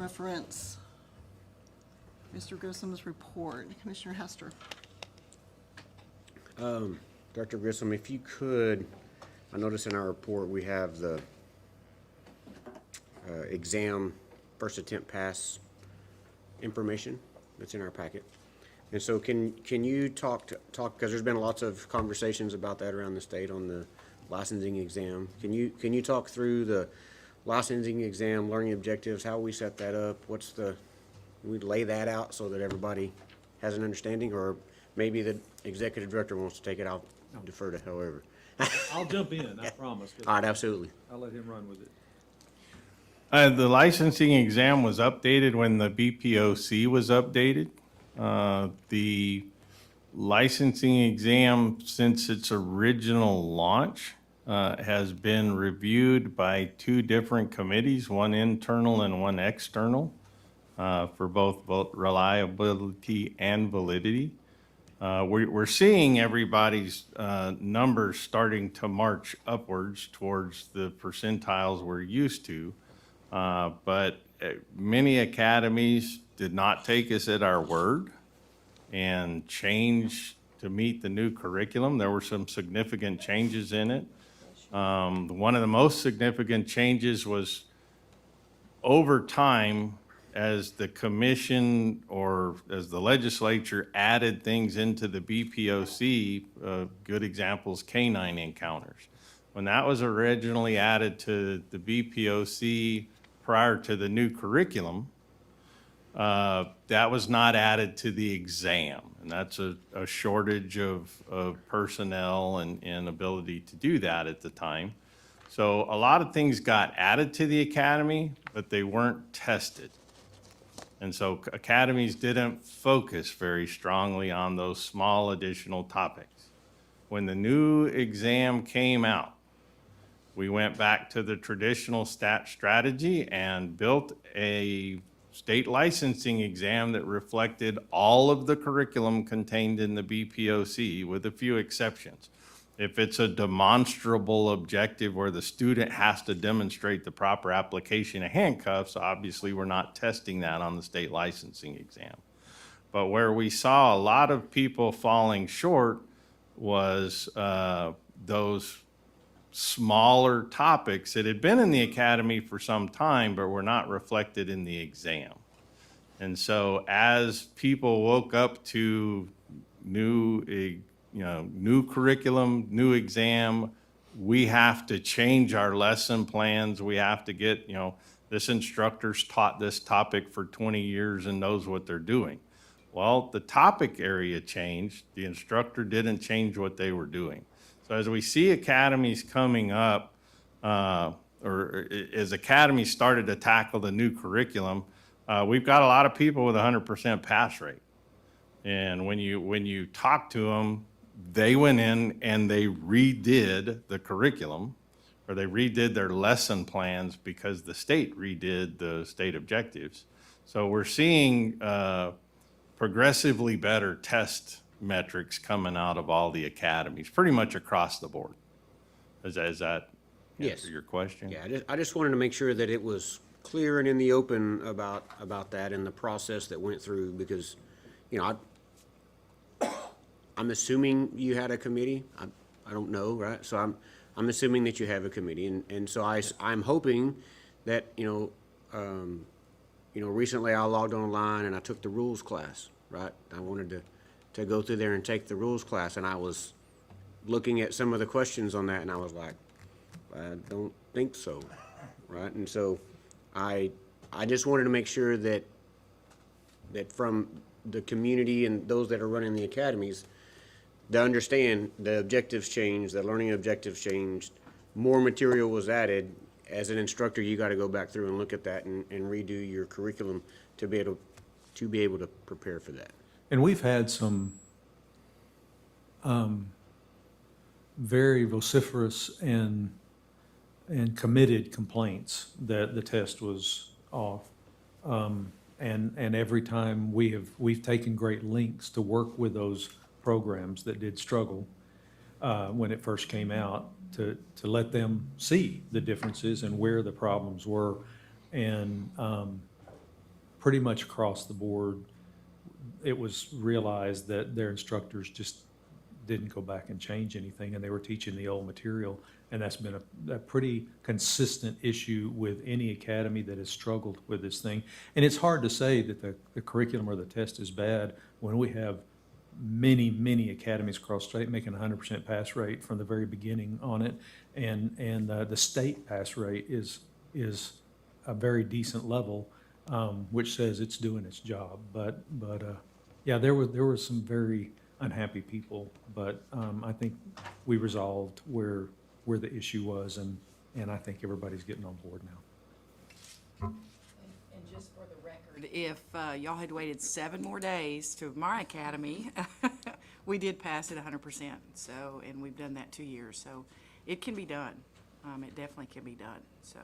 reference Mr. Grissom's report. Commissioner Hester. Dr. Grissom, if you could, I noticed in our report we have the exam first attempt pass information that's in our packet. And so can you talk, because there's been lots of conversations about that around the state on the licensing exam. Can you talk through the licensing exam, learning objectives, how we set that up? We lay that out so that everybody has an understanding, or maybe the executive director wants to take it. I'll defer to however. I'll jump in, I promise. All right, absolutely. I'll let him run with it. The licensing exam was updated when the BPOC was updated. The licensing exam, since its original launch, has been reviewed by two different committees, one internal and one external, for both reliability and validity. We're seeing everybody's numbers starting to march upwards towards the percentiles we're used to. But many academies did not take us at our word and change to meet the new curriculum. There were some significant changes in it. One of the most significant changes was over time, as the commission or as the legislature added things into the BPOC, good examples, canine encounters. When that was originally added to the BPOC prior to the new curriculum, that was not added to the exam. And that's a shortage of personnel and ability to do that at the time. So a lot of things got added to the academy, but they weren't tested. And so academies didn't focus very strongly on those small additional topics. When the new exam came out, we went back to the traditional stat strategy and built a state licensing exam that reflected all of the curriculum contained in the BPOC, with a few exceptions. If it's a demonstrable objective where the student has to demonstrate the proper application of handcuffs, obviously we're not testing that on the state licensing exam. But where we saw a lot of people falling short was those smaller topics that had been in the academy for some time, but were not reflected in the exam. And so as people woke up to new curriculum, new exam, we have to change our lesson plans. We have to get, this instructor's taught this topic for 20 years and knows what they're doing. Well, the topic area changed. The instructor didn't change what they were doing. So as we see academies coming up, or as academies started to tackle the new curriculum, we've got a lot of people with 100% pass rate. And when you talk to them, they went in and they redid the curriculum, or they redid their lesson plans because the state redid the state objectives. So we're seeing progressively better test metrics coming out of all the academies, pretty much across the board. Does that answer your question? Yeah, I just wanted to make sure that it was clear and in the open about that and the process that went through, because, I'm assuming you had a committee. I don't know, right? So I'm assuming that you have a committee, and so I'm hoping that recently I logged online and I took the rules class, right? I wanted to go through there and take the rules class, and I was looking at some of the questions on that, and I was like, I don't think so, right? And so I just wanted to make sure that from the community and those that are running the academies, to understand the objectives changed, the learning objectives changed, more material was added. As an instructor, you got to go back through and look at that and redo your curriculum to be able to prepare for that. And we've had some very vociferous and committed complaints that the test was off. And every time we've taken great lengths to work with those programs that did struggle when it first came out, to let them see the differences and where the problems were. And pretty much across the board, it was realized that their instructors just didn't go back and change anything, and they were teaching the old material. And that's been a pretty consistent issue with any academy that has struggled with this thing. And it's hard to say that the curriculum or the test is bad when we have many academies across the state making 100% pass rate from the very beginning on it. And the state pass rate is a very decent level, which says it's doing its job. But yeah, there were some very unhappy people, but I think we resolved where the issue was, and I think everybody's getting on board now. And just for the record, if y'all had waited 7 more days to my academy, we did pass it 100%. So, and we've done that 2 years. So it can be done. It definitely can be done. So.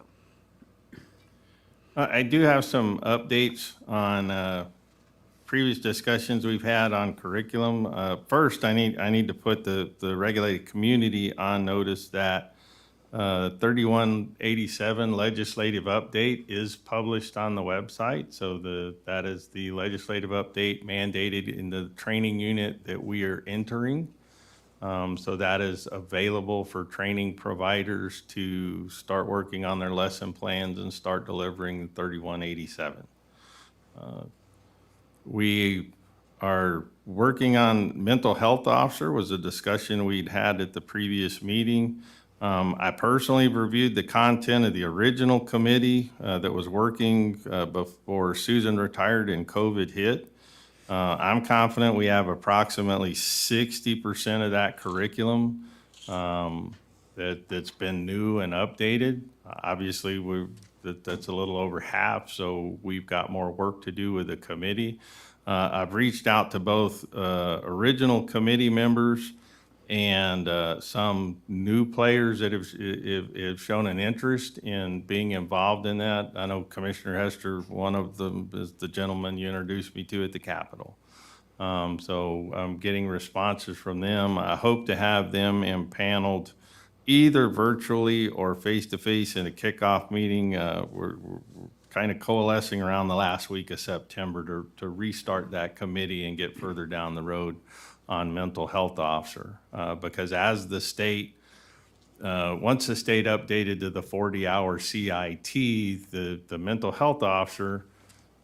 I do have some updates on previous discussions we've had on curriculum. First, I need to put the regulated community on notice that 3187 legislative update is published on the website. So that is the legislative update mandated in the training unit that we are entering. So that is available for training providers to start working on their lesson plans and start delivering 3187. We are working on mental health officer, was a discussion we'd had at the previous meeting. I personally reviewed the content of the original committee that was working before Susan retired and COVID hit. I'm confident we have approximately 60% of that curriculum that's been new and updated. Obviously, that's a little over half, so we've got more work to do with the committee. I've reached out to both original committee members and some new players that have shown an interest in being involved in that. I know Commissioner Hester, one of them is the gentleman you introduced me to at the Capitol. So I'm getting responses from them. I hope to have them impaneled either virtually or face-to-face in a kickoff meeting. We're kind of coalescing around the last week of September to restart that committee and get further down the road on mental health officer. Because as the state, once the state updated to the 40-hour CIT, the mental health officer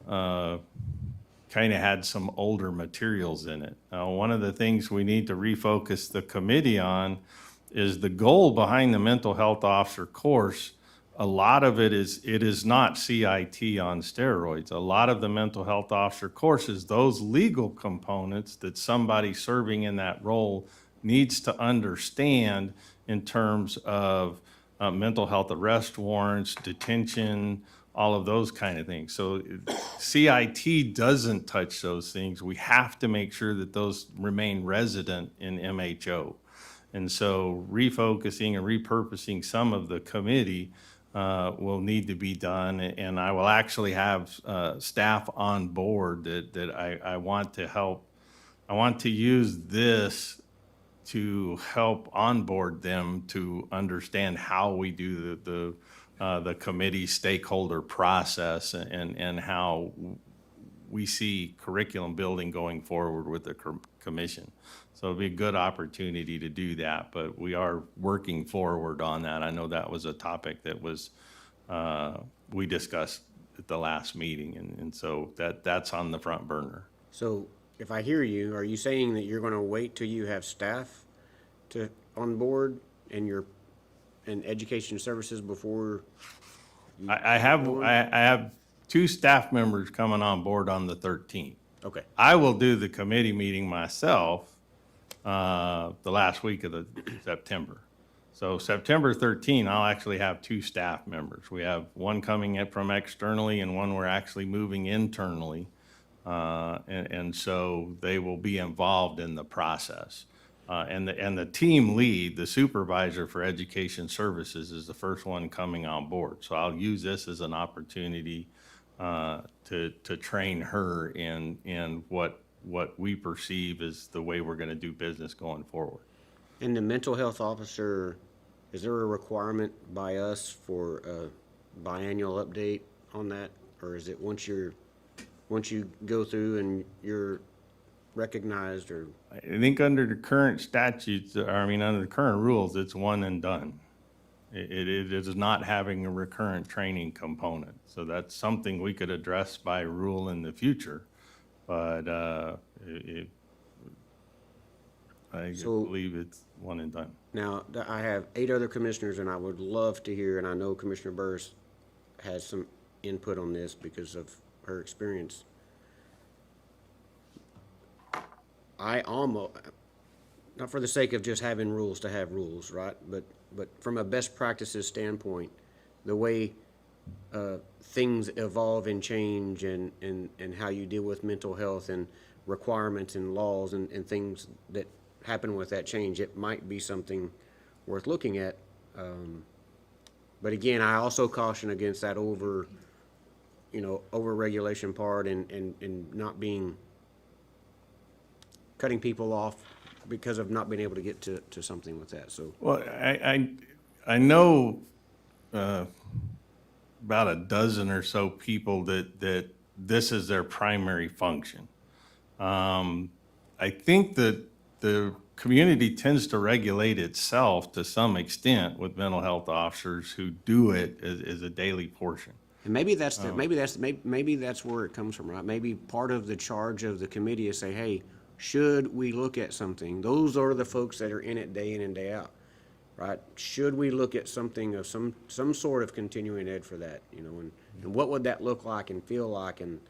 kind of had some older materials in it. One of the things we need to refocus the committee on is the goal behind the mental health officer course. A lot of it is not CIT on steroids. A lot of the mental health officer course is those legal components that somebody serving in that role needs to understand in terms of mental health arrest warrants, detention, all of those kind of things. So CIT doesn't touch those things. We have to make sure that those remain resident in MHO. And so refocusing and repurposing some of the committee will need to be done. And I will actually have staff on board that I want to help. I want to use this to help onboard them to understand how we do the committee stakeholder process and how we see curriculum building going forward with the commission. So it'll be a good opportunity to do that, but we are working forward on that. I know that was a topic that was we discussed at the last meeting, and so that's on the front burner. So if I hear you, are you saying that you're going to wait till you have staff on board and education services before? I have 2 staff members coming on board on the 13th. Okay. I will do the committee meeting myself the last week of September. So September 13, I'll actually have 2 staff members. We have one coming in from externally and one we're actually moving internally. And so they will be involved in the process. And the team lead, the supervisor for education services, is the first one coming on board. So I'll use this as an opportunity to train her in what we perceive as the way we're going to do business going forward. And the mental health officer, is there a requirement by us for a biannual update on that? Or is it once you're once you go through and you're recognized or, I think under the current statutes, or I mean, under the current rules, it's one and done. It is not having a recurrent training component. So that's something we could address by rule in the future. But I So- believe it's one and done. now, I have 8 other commissioners, and I would love to hear, and I know Commissioner Burris has some input on this because of her experience. I almost, not for the sake of just having rules to have rules, right? But from a best practices standpoint, the way things evolve and change and how you deal with mental health and requirements and laws and things that happen with that change, it might be something worth looking at. But again, I also caution against that over-regulation part and not being, cutting people off because of not being able to get to something with that, so. Well, I know about a dozen or so people that this is their primary function. I think that the community tends to regulate itself to some extent with mental health officers who do it as a daily portion. And maybe that's where it comes from, right? Maybe part of the charge of the committee is say, hey, should we look at something? Those are the folks that are in it day in and day out, right? Should we look at something of some sort of continuing ed for that, and what would that look like and feel like and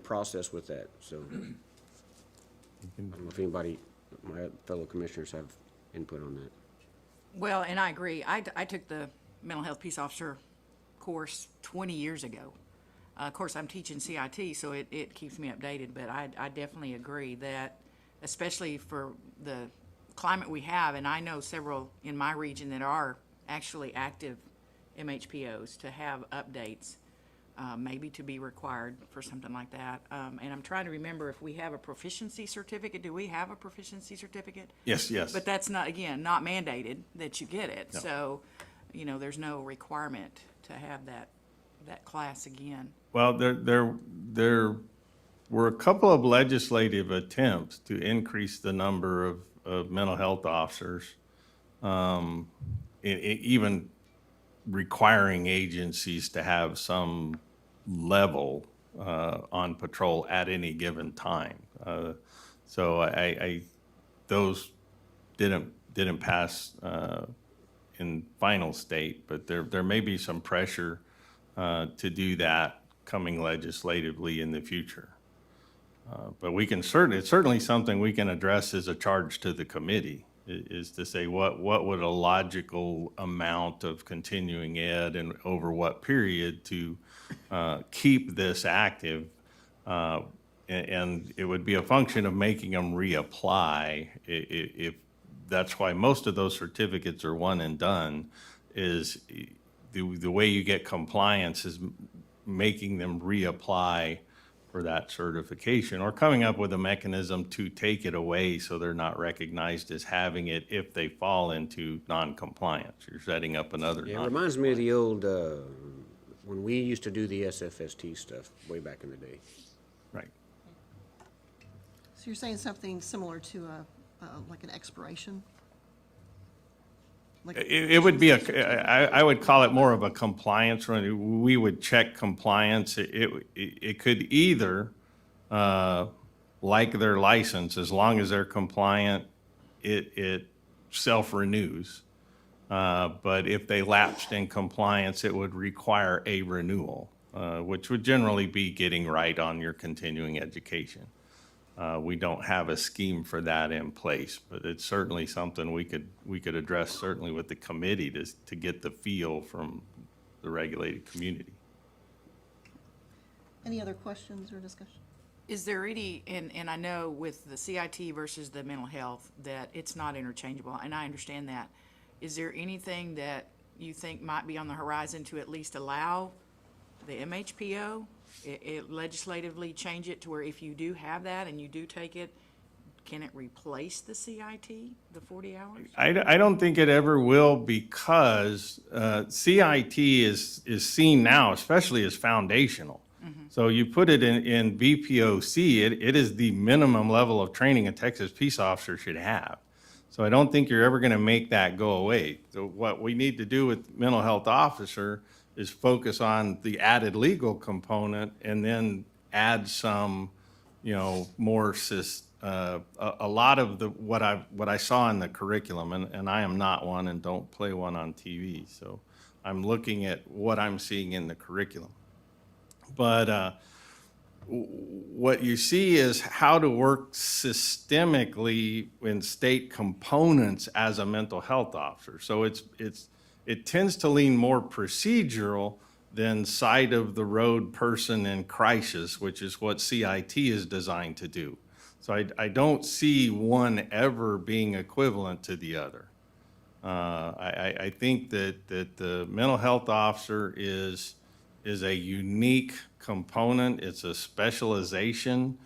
process with that? So I don't know if anybody, my fellow commissioners have input on that. Well, and I agree. I took the mental health peace officer course 20 years ago. Of course, I'm teaching CIT, so it keeps me updated, but I definitely agree that, especially for the climate we have, and I know several in my region that are actually active MHPOs, to have updates, maybe to be required for something like that. And I'm trying to remember if we have a proficiency certificate. Do we have a proficiency certificate? Yes. But that's not, again, not mandated that you get it. No. So, there's no requirement to have that class again. Well, there were a couple of legislative attempts to increase the number of mental health officers, even requiring agencies to have some level on patrol at any given time. So those didn't pass in final state, but there may be some pressure to do that coming legislatively in the future. But we can it's certainly something we can address as a charge to the committee, is to say what would a logical amount of continuing ed and over what period to keep this active. And it would be a function of making them reapply. If that's why most of those certificates are one and done, is the way you get compliance is making them reapply for that certification, or coming up with a mechanism to take it away so they're not recognized as having it if they fall into non-compliance. You're setting up another. Yeah, it reminds me of the old, when we used to do the SFST stuff way back in the day. Right. So you're saying something similar to like an expiration? Like It would be I would call it more of a compliance run. We would check compliance. It could either, like their license, as long as they're compliant, it self-renews. But if they lapsed in compliance, it would require a renewal, which would generally be getting right on your continuing education. We don't have a scheme for that in place, but it's certainly something we could address certainly with the committee to get the feel from the regulated community. Any other questions or discussion? Is there any, and I know with the CIT versus the mental health, that it's not interchangeable, and I understand that. Is there anything that you think might be on the horizon to at least allow the MHPO, it legislatively change it to where if you do have that and you do take it, can it replace the CIT, the 40 hours? I don't think it ever will, because CIT is seen now, especially as foundational. So you put it in BPOC, it is the minimum level of training a Texas peace officer should have. So I don't think you're ever gonna make that go away. So what we need to do with mental health officer is focus on the added legal component and then add some, more a lot of what I saw in the curriculum, and I am not one and don't play one on TV, so I'm looking at what I'm seeing in the curriculum. But what you see is how to work systemically in state components as a mental health officer. So it tends to lean more procedural than side of the road person in crisis, which is what CIT is designed to do. So I don't see one ever being equivalent to the other. I think that the mental health officer is a unique component. It's a specialization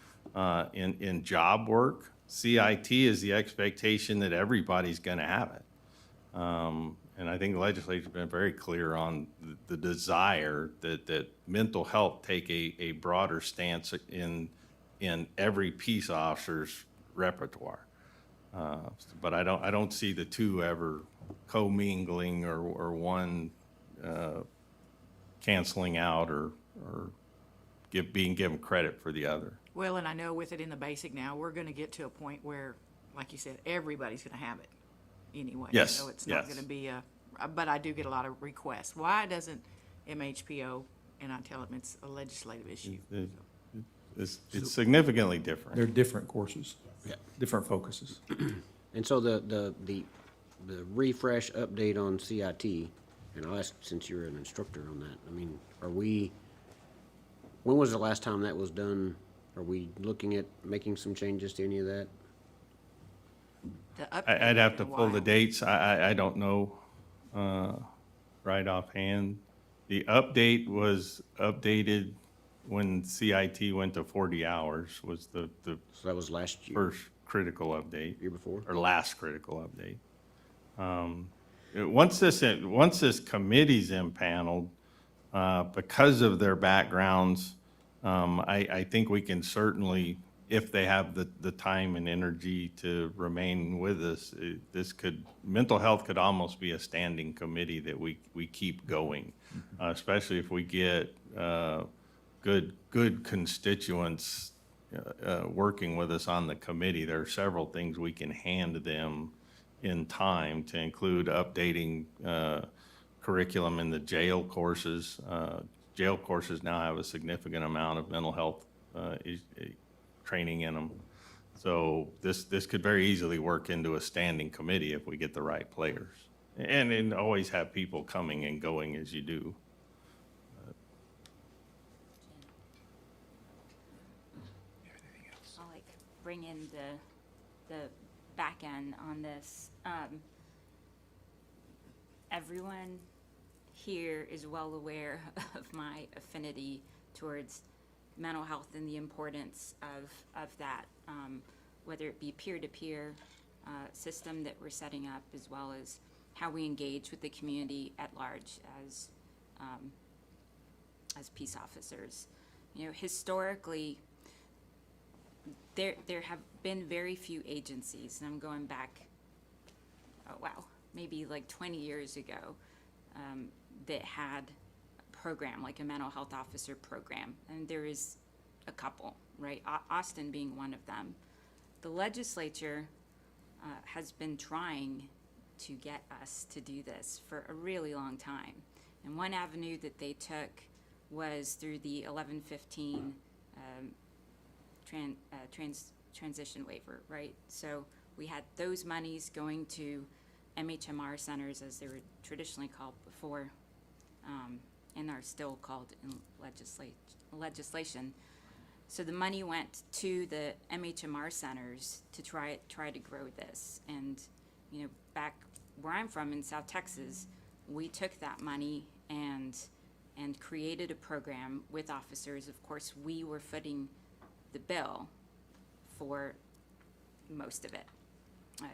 in job work. CIT is the expectation that everybody's going to have it. And I think the legislature's been very clear on the desire that mental health take a broader stance in every peace officer's repertoire. But I don't see the two ever commingling or one canceling out or being given credit for the other. Well, and I know with it in the basic now, we're gonna get to a point where, like you said, everybody's gonna have it anyway. Yes, So it's not yes. gonna be but I do get a lot of requests. Why doesn't MHPO, and I tell them it's a legislative issue. It's significantly different. They're different courses, Yeah. different focuses. And so the refresh update on CIT, and I'll ask, since you're an instructor on that, I mean, when was the last time that was done? Are we looking at making some changes to any of that? The update I'd have in to a pull the while. dates. I don't know right offhand. The update was updated when CIT went to 40 hours was the So that was last year, first critical update, year before? or last critical update. Once this committee's impaneled, because of their backgrounds, I think we can certainly, if they have the time and energy to remain with us, mental health could almost be a standing committee that we keep going, especially if we get good constituents working with us on the committee. There are several things we can hand them in time to include updating curriculum in the jail courses. Jail courses now have a significant amount of mental health training in them. So this could very easily work into a standing committee if we get the right players. And always have people coming and going as you do. I'll bring in the back end on this. Everyone here is well aware of my affinity towards mental health and the importance of that, whether it be peer-to-peer system that we're setting up, as well as how we engage with the community at large as peace officers. Historically, there have been very few agencies, and I'm going back, maybe 20 years ago, that had a program, like a mental health officer program. And there is a couple, right? Austin being one of them. The legislature has been trying to get us to do this for a really long time. And one avenue that they took was through the 1115 transition waiver, right? So we had those monies going to MHMR centers, as they were traditionally called before, and are still called in legislation. So the money went to the MHMR centers to try to grow this. And back where I'm from in South Texas, we took that money and created a program with officers. Of course, we were footing the bill for most of it.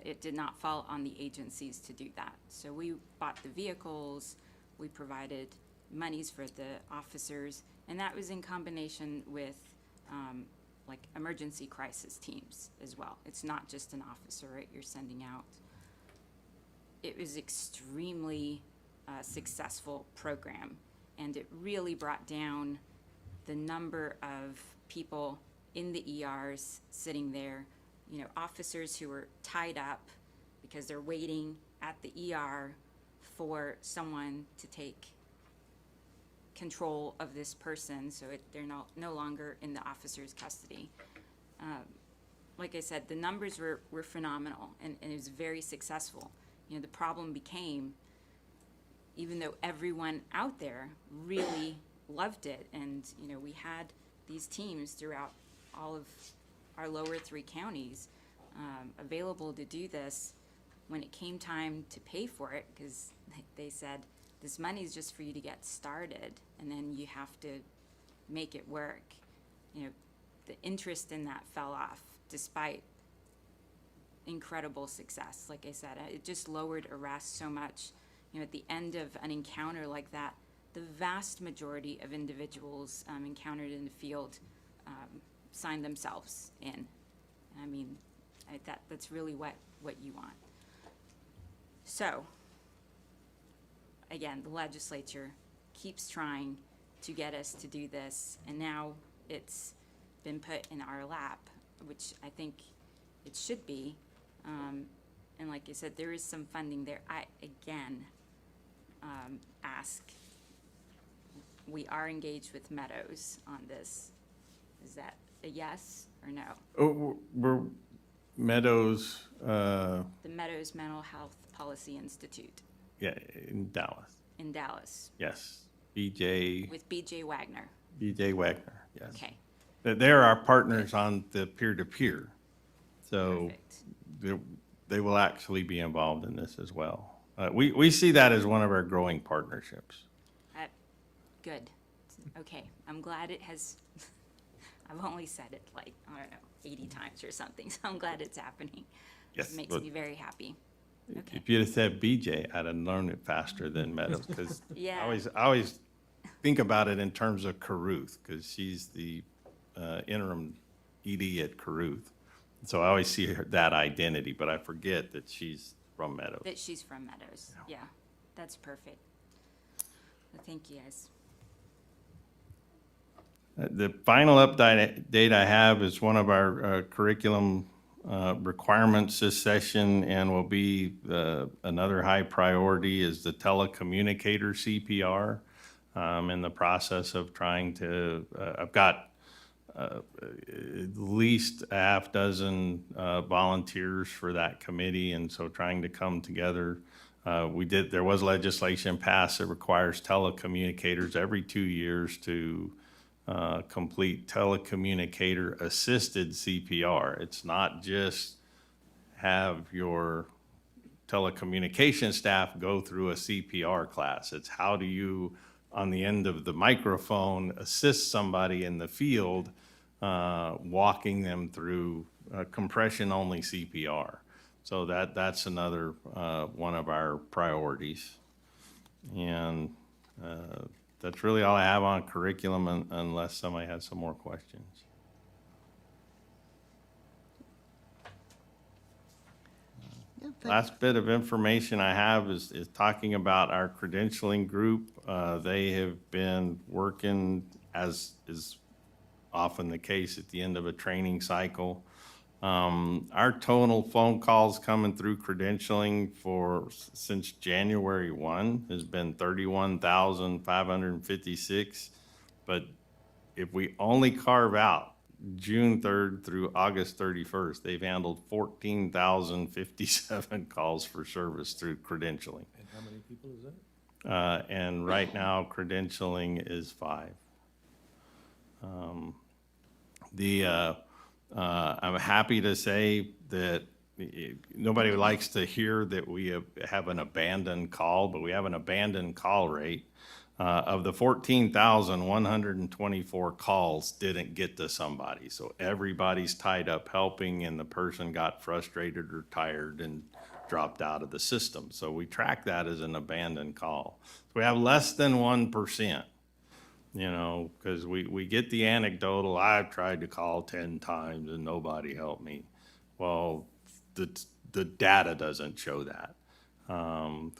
It did not fall on the agencies to do that. So we bought the vehicles, we provided monies for the officers, And that was in combination with, like, emergency crisis teams as well. It's not just an officer, right, you're sending out. It was extremely successful program, and it really brought down the number of people in the ERs sitting there, you know, officers who were tied up because they're waiting at the ER for someone to take control of this person, so they're no longer in the officer's custody. Like I said, the numbers were phenomenal, and it was very successful. You know, the problem became, even though everyone out there really loved it, and, you know, we had these teams throughout all of our lower 3 counties available to do this, when it came time to pay for it, because they said, this money is just for you to get started, and then you have to make it work. You know, the interest in that fell off despite incredible success. Like I said, it just lowered arrests so much. You know, at the end of an encounter like that, the vast majority of individuals encountered in the field signed themselves in. I mean, that's really what you want. So, again, the legislature keeps trying to get us to do this, and now it's been put in our lap, which I think it should be. And like I said, there is some funding there. I, again, ask, we are engaged with Meadows on this. Is that a yes or no? Oh, we're Meadows, The Meadows Mental Health Policy Institute yeah, in Dallas. in Dallas Yes. BJ with BJ Wagner. Wagner, yes. Okay, They're our partners on the peer-to-peer. So perfect. they will actually be involved in this as well. We see that as one of our growing partnerships. Good. Okay, I'm glad it has, I've only said it like, I don't know, 80 times or something, so I'm glad it's happening. Yes, It makes but me very happy. Okay. if you'd have said BJ, I'd have learned it faster than Meadows, because Yeah. I always think about it in terms of Caruth, because she's the interim ED at Caruth. So I always see that identity, but I forget that she's from Meadows. That she's from Meadows. Yeah, that's perfect. Well, thank you, guys. The final update I have is one of our curriculum requirements this session, and will be another high priority is the telecommunicator CPR. In the process of trying to, I've got at least a half dozen volunteers for that committee, and so trying to come together. There was legislation passed that requires telecommunicators every 2 years to complete telecommunicator assisted CPR. It's not just have your telecommunication staff go through a CPR class. It's how do you, on the end of the microphone, assist somebody in the field, walking them through compression-only CPR. So that's another one of our priorities. And that's really all I have on curriculum, unless somebody has some more questions. Yeah, Last bit of information I have is talking about our credentialing group. They have been working, as is often the case at the end of a training cycle. Our total phone calls coming through credentialing since January 1 has been 31,556. But if we only carve out June 3rd through August 31st, they've handled 14,057 calls for service through credentialing. And how many people is that? And right now, credentialing is 5. I'm happy to say that nobody likes to hear that we have an abandoned call, but we have an abandoned call rate. Of the 14,124 calls didn't get to somebody. So everybody's tied up helping, and the person got frustrated or tired and dropped out of the system. So we track that as an abandoned call. So we have less than 1% You know, because we get the anecdotal, I've tried to call 10 times and nobody helped me. Well, the data doesn't show that.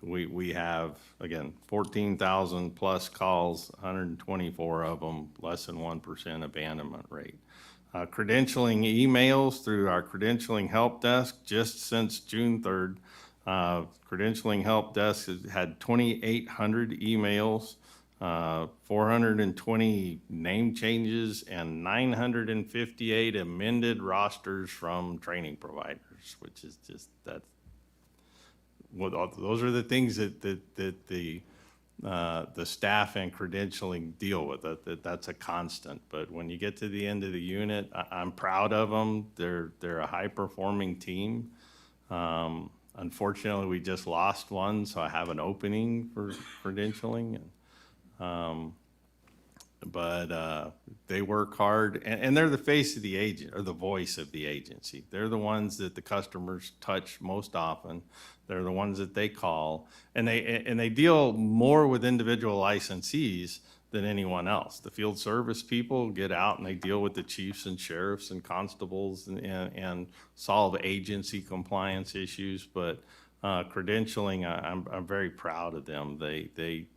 We have, again, 14,000 plus calls, 124 of them, less than 1% abandonment rate. Credentialing emails through our credentialing help desk, just since June 3rd, credentialing help desk has had 2,800 emails, 420 name changes, and 958 amended rosters from training providers, which is just, that's, well, those are the things that the staff and credentialing deal with. That's a constant. But when you get to the end of the unit, I'm proud of them. They're a high-performing team. Unfortunately, we just lost one, so I have an opening for credentialing. But they work hard, and they're the face of the agent, or the voice of the agency. They're the ones that the customers touch most often. They're the ones that they call, and they deal more with individual licensees than anyone else. The field service people get out and they deal with the chiefs and sheriffs and constables and solve agency compliance issues. But credentialing, I'm very proud of them. They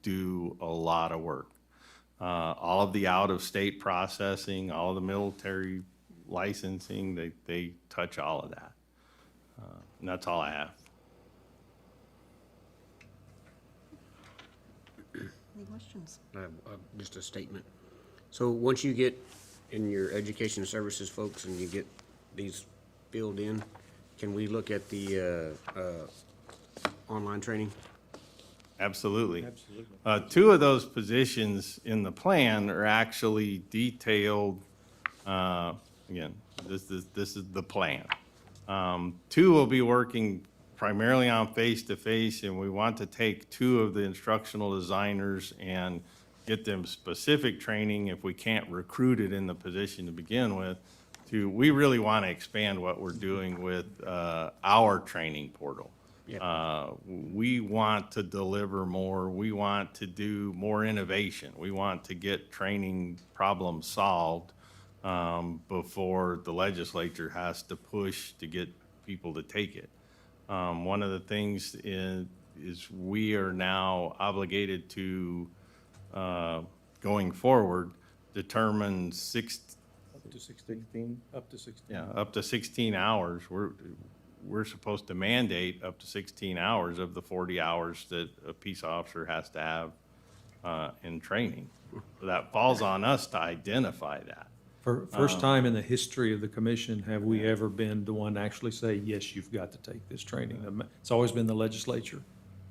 do a lot of work. All of the out-of-state processing, all of the military licensing, they touch all of that. And that's all I have. Any questions? Just a statement. So once you get in your education services folks and you get these filled in, can we look at the online training? Absolutely. Two of those positions in the plan are actually detailed, again, this is the plan. Two will be working primarily on face-to-face, and we want to take two of the instructional designers and get them specific training if we can't recruit it in the position to begin with. We really want to expand what we're doing with our training portal. Yep. We want to deliver more. We want to do more innovation. We want to get training problems solved before the legislature has to push to get people to take it. One of the things is we are now obligated to, going forward, determine Up to 16. up to 16 hours. We're supposed to mandate up to 16 hours of the 40 hours that a peace officer has to have in training. So that falls on us to identify that. First time in the history of the commission have we ever been the one to actually say, yes, you've got to take this training. It's always been the legislature,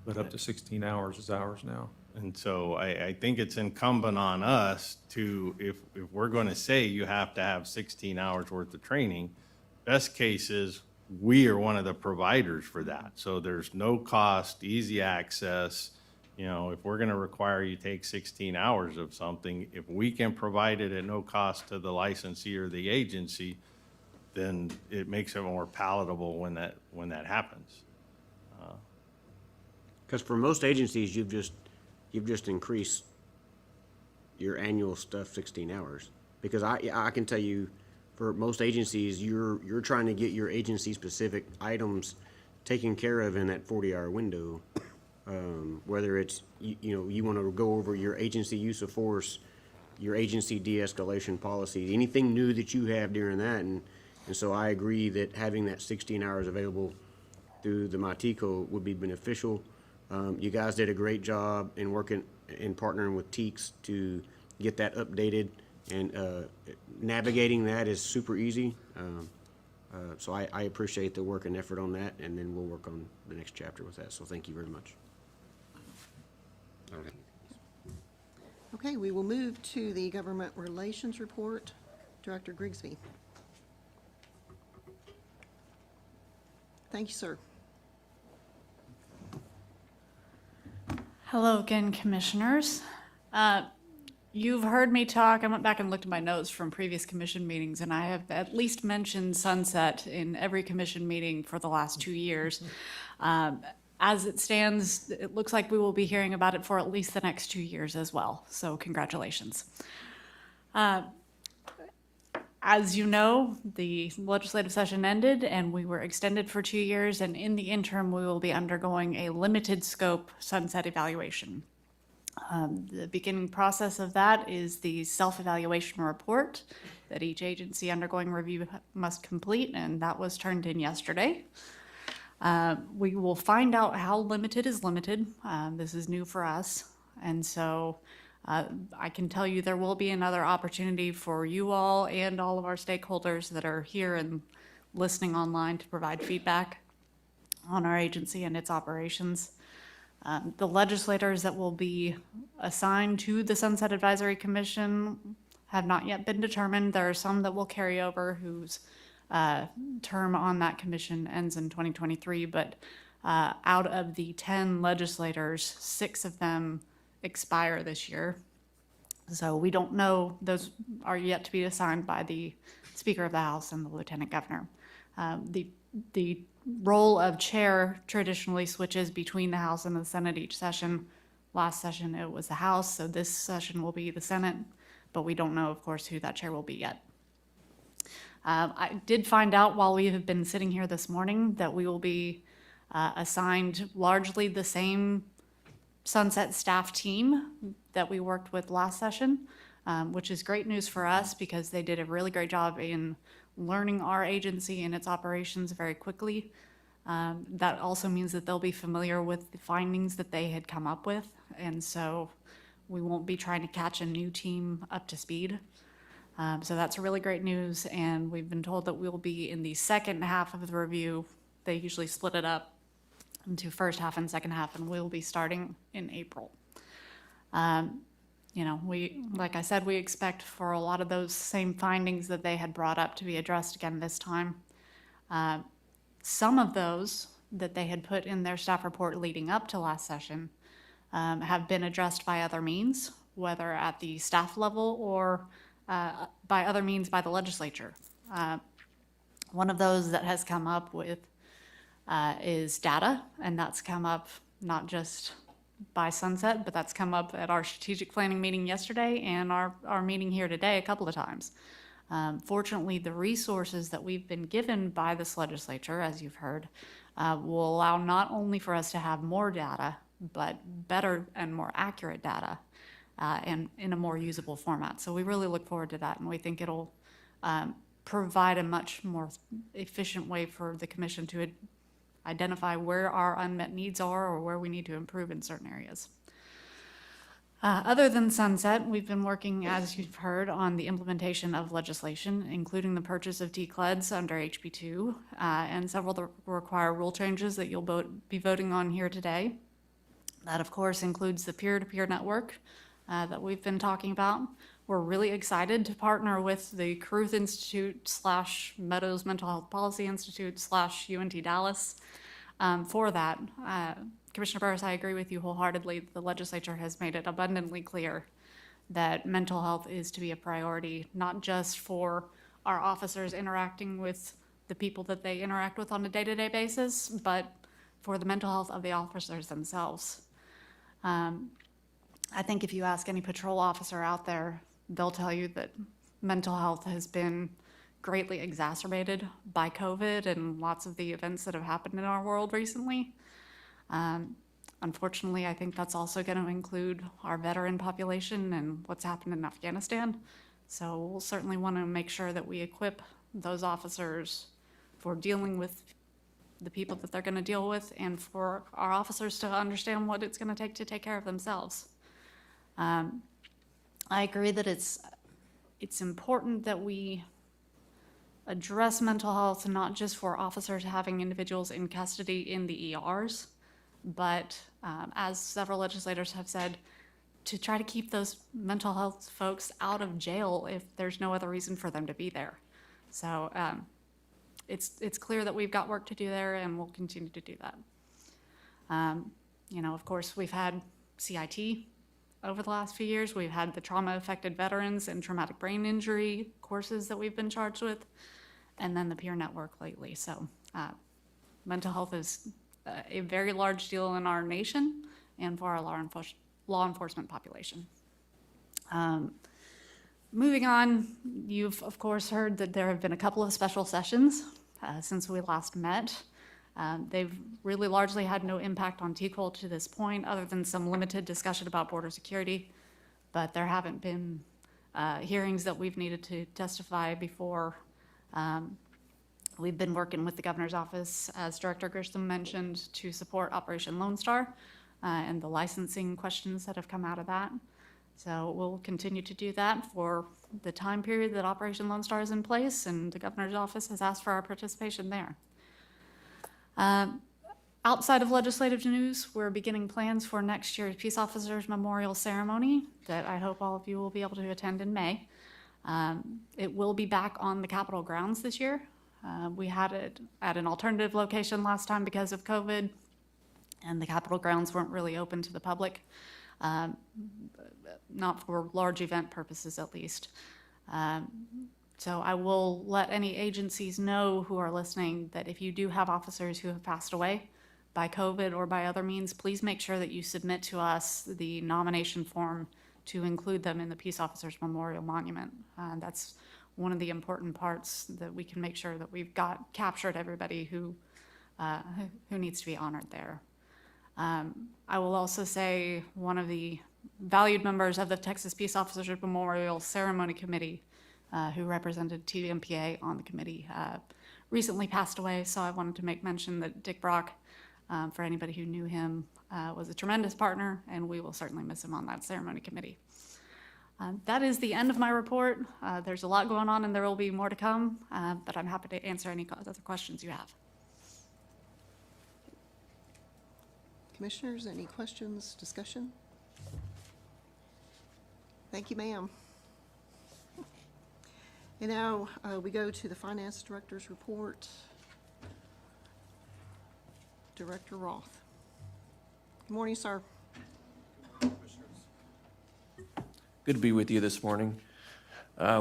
but up to 16 hours is ours now. And so I think it's incumbent on us to, if we're going to say you have to have 16 hours worth of training, best case is we are one of the providers for that. So there's no cost, easy access. You know, if we're going to require you take 16 hours of something, if we can provide it at no cost to the licensee or the agency, then it makes it more palatable when that happens. Because for most agencies, you've just increased your annual stuff 16 hours. Because I can tell you, for most agencies, you're trying to get your agency-specific items taken care of in that 40-hour window. Whether it's, you want to go over your agency use of force, your agency de-escalation policy, anything new that you have during that. And so I agree that having that 16 hours available through the TCOLE would be beneficial. You guys did a great job in working and partnering with TEEX to get that updated, and navigating that is super easy. So I appreciate the work and effort on that, and then we'll work on the next chapter with that. So thank you very much. Okay, we will move to the Government Relations Report. Director Grigsby. Thank you, sir. Hello again, Commissioners. You've heard me talk. I went back and looked at my notes from previous commission meetings, and I have at least mentioned sunset in every commission meeting for the last 2 years. as it stands, it looks like we will be hearing about it for at least the next 2 years as well. So congratulations. As you know, the legislative session ended and we were extended for 2 years, and in the interim, we will be undergoing a limited scope sunset evaluation. The beginning process of that is the self-evaluation report that each agency undergoing review must complete, and that was turned in yesterday. We will find out how limited is limited. This is new for us, and so I can tell you there will be another opportunity for you all and all of our stakeholders that are here and listening online to provide feedback on our agency and its operations. The legislators that will be assigned to the Sunset Advisory Commission have not yet been determined. There are some that will carry over whose term on that commission ends in 2023, but out of the 10 legislators, 6 of them expire this year. So we don't know, those are yet to be assigned by the Speaker of the House and the Lieutenant Governor. The role of chair traditionally switches between the House and the Senate each session. Last session it was the House, so this session will be the Senate, but we don't know, of course, who that chair will be yet. I did find out while we have been sitting here this morning that we will be assigned largely the same Sunset staff team that we worked with last session, which is great news for us because they did a really great job in learning our agency and its operations very quickly. That also means that they'll be familiar with the findings that they had come up with, and so we won't be trying to catch a new team up to speed. So that's really great news, and we've been told that we'll be in the second half of the review. They usually split it up into first half and second half, and we'll be starting in April. Like I said, we expect for a lot of those same findings that they had brought up to be addressed again this time. Some of those that they had put in their staff report leading up to last session have been addressed by other means, whether at the staff level or by other means by the legislature. One of those that has come up with is data, and that's come up not just by Sunset, but that's come up at our strategic planning meeting yesterday and our meeting here today a couple of times. Fortunately, the resources that we've been given by this legislature, as you've heard, will allow not only for us to have more data, but better and more accurate data and in a more usable format. So we really look forward to that, and we think it'll provide a much more efficient way for the commission to identify where our unmet needs are or where we need to improve in certain areas. Other than Sunset, we've been working, as you've heard, on the implementation of legislation, including the purchase of TCOLEs under HB2 and several that require rule changes that you'll be voting on here today. That, of course, includes the peer-to-peer network that we've been talking about. We're really excited to partner with the Caruth Institute / Meadows Mental Health Policy Institute / UNT Dallas for that. Commissioner Burris, I agree with you wholeheartedly. The legislature has made it abundantly clear that mental health is to be a priority, not just for our officers interacting with the people that they interact with on a day-to-day basis, but for the mental health of the officers themselves. I think if you ask any patrol officer out there, they'll tell you that mental health has been greatly exacerbated by COVID and lots of the events that have happened in our world recently. Unfortunately, I think that's also going to include our veteran population and what's happened in Afghanistan. So we'll certainly want to make sure that we equip those officers for dealing with the people that they're going to deal with and for our officers to understand what it's going to take care of themselves. I agree that it's important that we address mental health, not just for officers having individuals in custody in the ERs, but as several legislators have said, to try to keep those mental health folks out of jail if there's no other reason for them to be there. So it's clear that we've got work to do there, and we'll continue to do that. Of course, we've had CIT over the last few years. We've had the trauma-affected veterans and traumatic brain injury courses that we've been charged with, and then the peer network lately. So mental health is a very large deal in our nation and for our law enforcement population. Moving on, you've of course heard that there have been a couple of special sessions since we last met. They've really largely had no impact on TCOLE to this point, other than some limited discussion about border security, but there haven't been hearings that we've needed to testify before. We've been working with the governor's office, as Director Grisham mentioned, to support Operation Lone Star and the licensing questions that have come out of that. So we'll continue to do that for the time period that Operation Lone Star is in place, and the governor's office has asked for our participation there. Outside of legislative news, we're beginning plans for next year's Peace Officers Memorial Ceremony that I hope all of you will be able to attend in May. It will be back on the Capitol grounds this year. We had it at an alternative location last time because of COVID, and the Capitol grounds weren't really open to the public, not for large event purposes at least. So I will let any agencies know who are listening that if you do have officers who have passed away by COVID or by other means, please make sure that you submit to us the nomination form to include them in the Peace Officers Memorial Monument. That's one of the important parts that we can make sure that we've got captured everybody who needs to be honored there. I will also say one of the valued members of the Texas Peace Officers Memorial Ceremony Committee, who represented TMPA on the committee, recently passed away, so I wanted to make mention that Dick Brock, for anybody who knew him, was a tremendous partner, and we will certainly miss him on that ceremony committee. That is the end of my report. There's a lot going on and there will be more to come, but I'm happy to answer any other questions you have. Commissioners, any questions, discussion? Thank you, ma'am. And now we go to the Finance Director's report. Director Roth. Good morning, sir. Good to be with you this morning.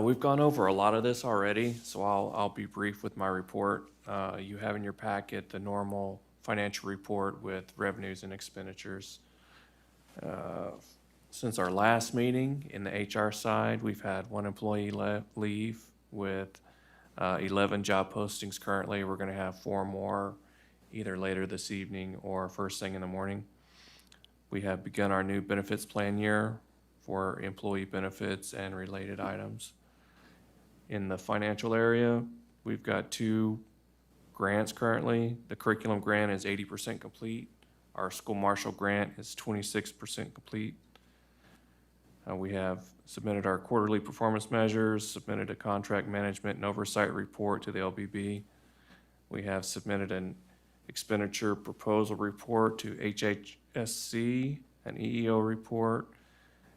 We've gone over a lot of this already, so I'll be brief with my report. You have in your packet the normal financial report with revenues and expenditures. Since our last meeting in the HR side, we've had one employee leave with 11 job postings currently. We're going to have 4 more either later this evening or first thing in the morning. We have begun our new benefits plan year for employee benefits and related items. In the financial area, we've got 2 grants currently. The curriculum grant is 80% complete. Our school marshal grant is 26% complete. We have submitted our quarterly performance measures, submitted a contract management and oversight report to the LBB. We have submitted an expenditure proposal report to HHSC, an EEO report.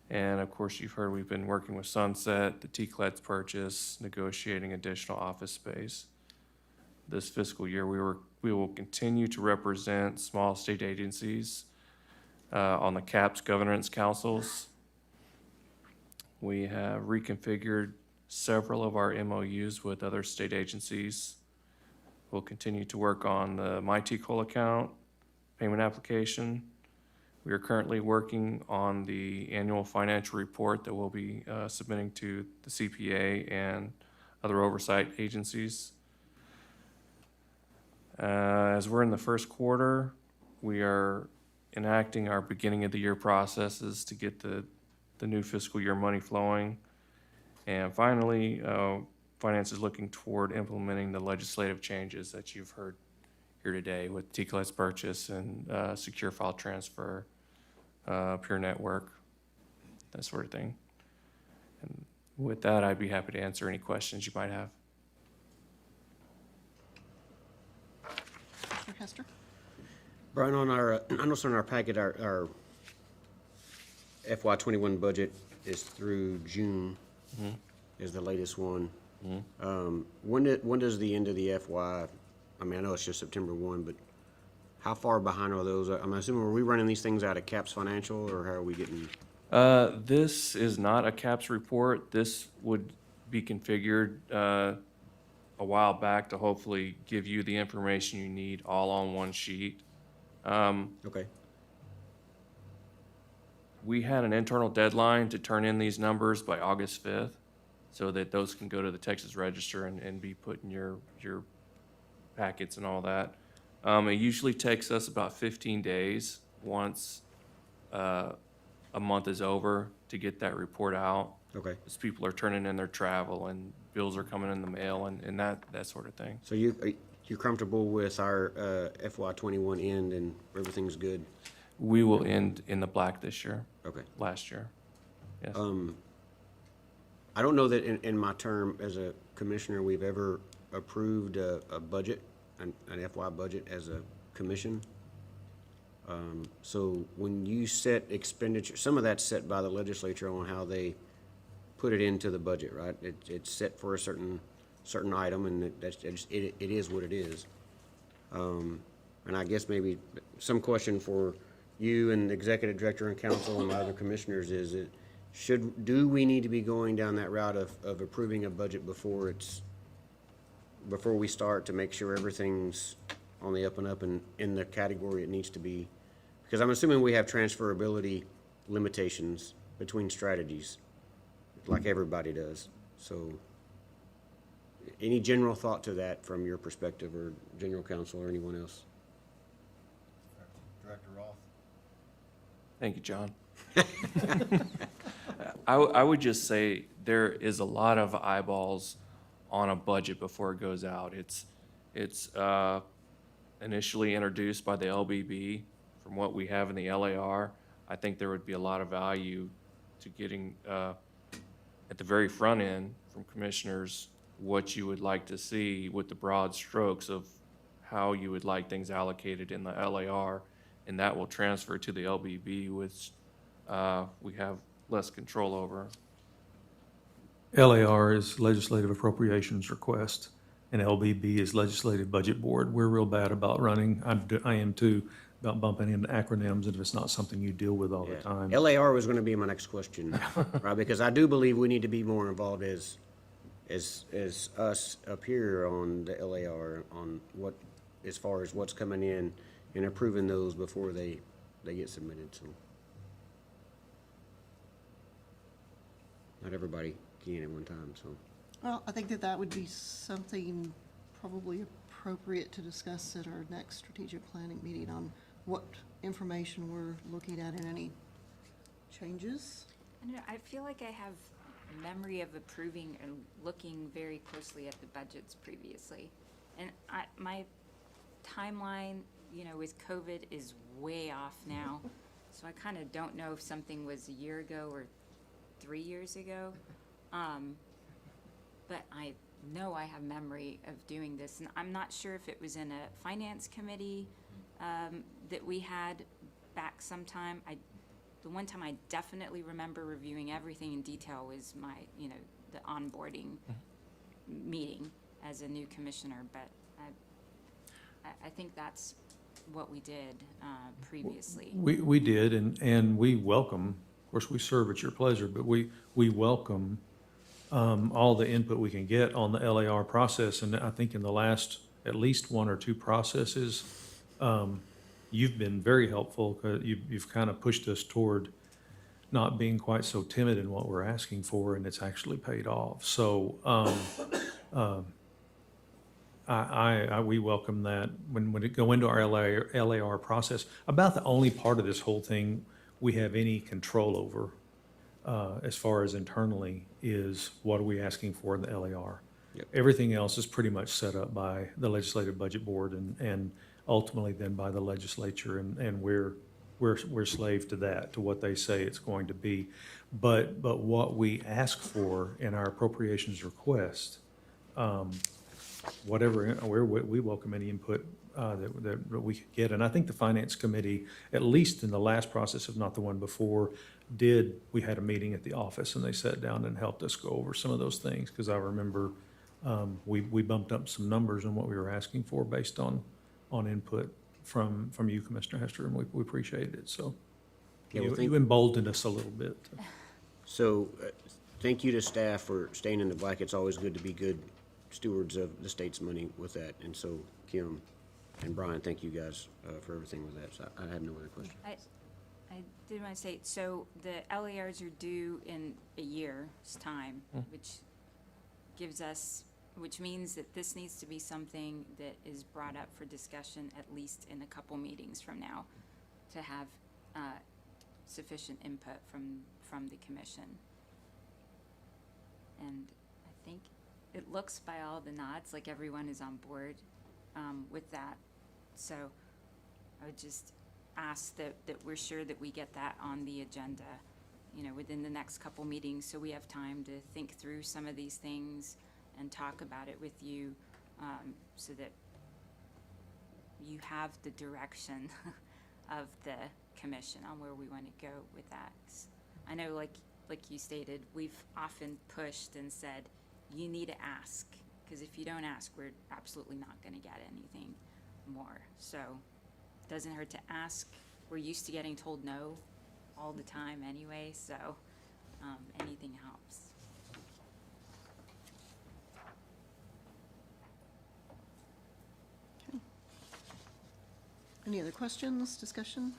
And of course, you've heard we've been working with Sunset, the TCOLE purchase, negotiating additional office space. This fiscal year, we will continue to represent small state agencies on the CAPS governance councils. We have reconfigured several of our MOUs with other state agencies. We'll continue to work on the My TCOLE account payment application. We are currently working on the annual financial report that we'll be submitting to the CPA and other oversight agencies. As we're in the first quarter, we are enacting our beginning of the year processes to get the new fiscal year money flowing. And finally, finance is looking toward implementing the legislative changes that you've heard here today with TCOLE's purchase and secure file transfer, pure network, that sort of thing. And with that, I'd be happy to answer any questions you might have. Mr. Hester? Brian, on our, I noticed on our packet, our FY21 budget is through June, is the latest one. When does the end of the FY, I mean, I know it's just September 1, but how far behind are those? I'm assuming, are we running these things out of CAPS Financial, or how are we getting? This is not a CAPS report. This would be configured a while back to hopefully give you the information you need all on one sheet. Okay, We had an internal deadline to turn in these numbers by August 5th, so that those can go to the Texas Register and be put in your packets and all that. It usually takes us about 15 days once a month is over to get that report out. okay. As people are turning in their travel and bills are coming in the mail and that sort of thing. So you're comfortable with our FY '21 end and everything's good? We will end in the black this year, Okay. last year. Yes. I don't know that in my term as a commissioner, we've ever approved a budget, an FY budget as a commission. So when you set expenditure, some of that's set by the legislature on how they put it into the budget, right? It's set for a certain item, and it is what it is. And I guess maybe some question for you and the executive director and council and my other commissioners is it, do we need to be going down that route of approving a budget before we start to make sure everything's on the up and up and in the category it needs to be? Because I'm assuming we have transferability limitations between strategies, like everybody does. So any general thought to that from your perspective, or general counsel, or anyone else? Director Roth? Thank you, John. I would just say there is a lot of eyeballs on a budget before it goes out. It's initially introduced by the LBB. From what we have in the LAR, I think there would be a lot of value to getting, at the very front end, from commissioners, what you would like to see with the broad strokes of how you would like things allocated in the LAR, and that will transfer to the LBB, which we have less control over. LAR is Legislative Appropriations Request, and LBB is Legislative Budget Board. We're real bad about running, I am too, about bumping into acronyms, and if it's not something you deal with all the time. LAR was gonna be my next question, right? Because I do believe we need to be more involved as us up here on the LAR, on what, as far as what's coming in and approving those before they get submitted, so. Not everybody can at one time, so. Well, I think that would be something probably appropriate to discuss at our next strategic planning meeting on what information we're looking at and any changes. I don't know, I feel like I have memory of approving and looking very closely at the budgets previously. And my timeline, with COVID is way off now. So I kind of don't know if something was a year ago or 3 years ago. But I know I have memory of doing this, and I'm not sure if it was in a finance committee that we had back sometime. The one time I definitely remember reviewing everything in detail was my, the onboarding meeting as a new commissioner, but I think that's what we did previously. We did, and we welcome, of course, we serve at your pleasure, but we welcome all the input we can get on the LAR process. And I think in the last at least one or two processes, you've been very helpful, 'cause you've kind of pushed us toward not being quite so timid in what we're asking for, and it's actually paid off. So we welcome that when it go into our LAR process. About the only part of this whole thing we have any control over, as far as internally, is what are we asking for in the LAR. Yep. Everything else is pretty much set up by the Legislative Budget Board and ultimately then by the legislature, and we're slave to that, to what they say it's going to be. But what we ask for in our appropriations request, we welcome any input that we could get. And I think the Finance Committee, at least in the last process, if not the one before, we had a meeting at the office, and they sat down and helped us go over some of those things, because I remember we bumped up some numbers on what we were asking for based on input from you, Commissioner Hester, and we appreciated it. So Yeah, well, you emboldened us a little bit. So, thank you to staff for staying in the black. It's always good to be good stewards of the state's money with that. And so, Kim, And Brian, thank you guys for everything with that. So I have no other questions. I did want to say, so the LARs are due in a year's time, which means that this needs to be something that is brought up for discussion at least in a couple meetings from now to have sufficient input from the commission. And I think it looks by all the nods like everyone is on board with that. So I would just ask that we're sure that we get that on the agenda, within the next couple meetings, so we have time to think through some of these things and talk about it with you, so that you have the direction of the commission on where we want to go with that. 'Cause I know, like you stated, we've often pushed and said, you need to ask, because if you don't ask, we're absolutely not going to get anything more. So it doesn't hurt to ask. We're used to getting told no all the time anyway, so anything helps. Okay. Any other questions, discussion?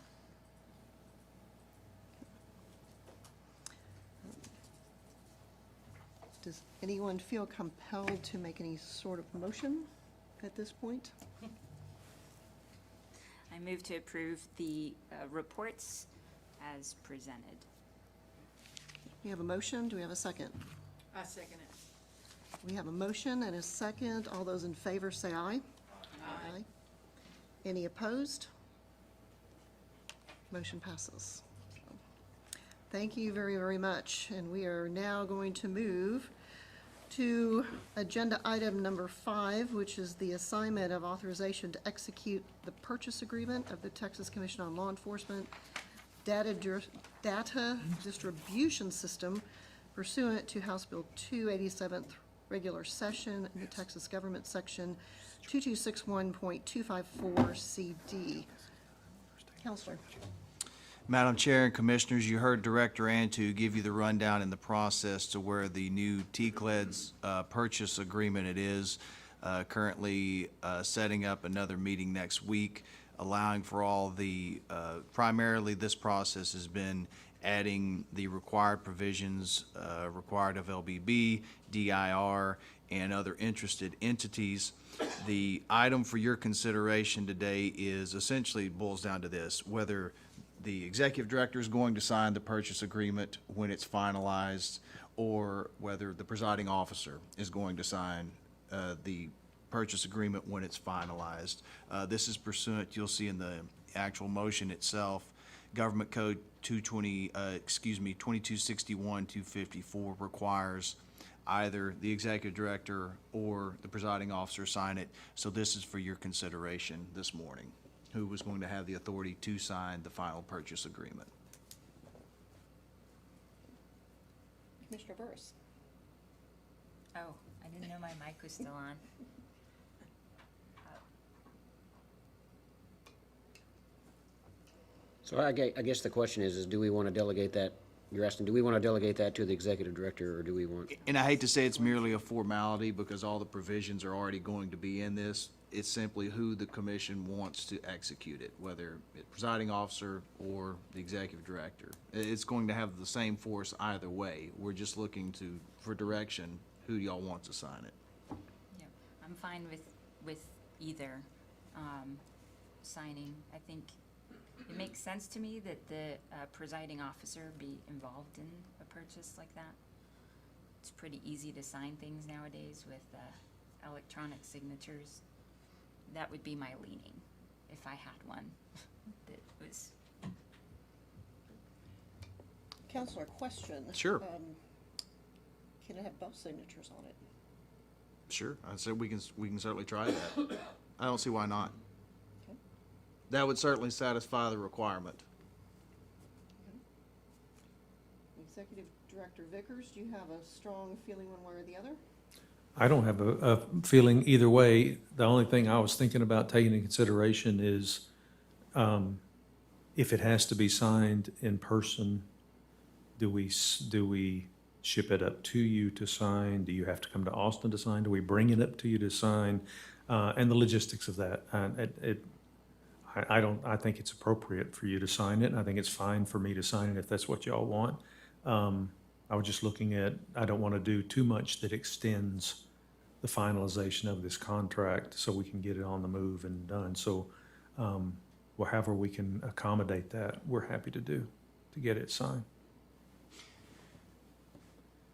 Does anyone feel compelled to make any sort of motion at this point? I move to approve the reports as presented. We have a motion. Do we have a second? I second it. We have a motion and a second. All those in favor say aye. Aye. Any opposed? Motion passes. Thank you very, very much. And we are now going to move to agenda item number 5, which is the assignment of authorization to execute the purchase agreement of the Texas Commission on Law Enforcement data distribution system pursuant to House Bill 287th regular session in the Texas Government Section 2261.254 CD. Counselor. Madam Chair and Commissioners, you heard Director Antu give you the rundown in the process to where the new TCOLE's purchase agreement it is. Currently setting up another meeting next week, allowing for all the, primarily this process has been adding the required provisions required of LBB, DIR, and other interested entities. The item for your consideration today is essentially boils down to this: whether the executive director is going to sign the purchase agreement when it's finalized, or whether the presiding officer is going to sign the purchase agreement when it's finalized. This is pursuant, you'll see in the actual motion itself, Government Code 2261-254 requires either the executive director or the presiding officer sign it. So this is for your consideration this morning. Who was going to have the authority to sign the final purchase agreement? Commissioner Burris. Oh, I didn't know my mic was still on. So I guess the question is do we want to delegate that? You're asking, do we want to delegate that to the executive director, or do we want? And I hate to say it's merely a formality because all the provisions are already going to be in this. It's simply who the commission wants to execute it, whether it's presiding officer or the executive director. It's going to have the same force either way. We're just looking for direction, who y'all want to sign it. Yeah, I'm fine with either signing. I think it makes sense to me that the presiding officer be involved in a purchase like that. It's pretty easy to sign things nowadays with electronic signatures. That would be my leaning, if I had one that was. Counselor, question. Sure. Can it have both signatures on it? Sure, I said we can certainly try that. I don't see why not. Okay. That would certainly satisfy the requirement. Executive Director Vickers, do you have a strong feeling one way or the other? I don't have a feeling either way. The only thing I was thinking about taking into consideration is if it has to be signed in person, do we ship it up to you to sign? Do you have to come to Austin to sign? Do we bring it up to you to sign? And the logistics of that. I think it's appropriate for you to sign it, and I think it's fine for me to sign it if that's what y'all want. I was just looking at, I don't want to do too much that extends the finalization of this contract so we can get it on the move and done. So, however we can accommodate that, we're happy to do, to get it signed.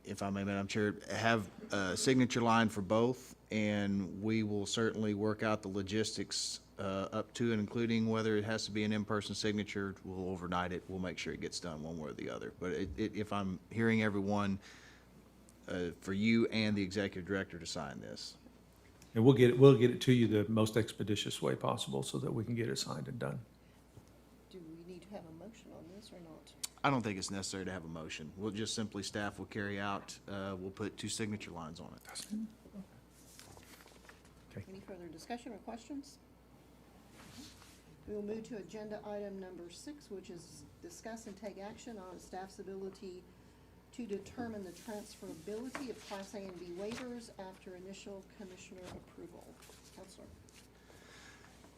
If I may, Madam Chair, have a signature line for both, and we will certainly work out the logistics up to and including whether it has to be an in-person signature. We'll overnight it. We'll make sure it gets done one way or the other. But if I'm hearing everyone, for you and the executive director to sign this. And we'll get it to you the most expeditious way possible so that we can get it signed and done. Do we need to have a motion on this or not? I don't think it's necessary to have a motion. We'll just simply, staff will carry out, we'll put 2 signature lines on it. Any further discussion or questions? We will move to agenda item number 6, which is discuss and take action on staff's ability to determine the transferability of Class A and B waivers after initial commissioner approval. Counselor.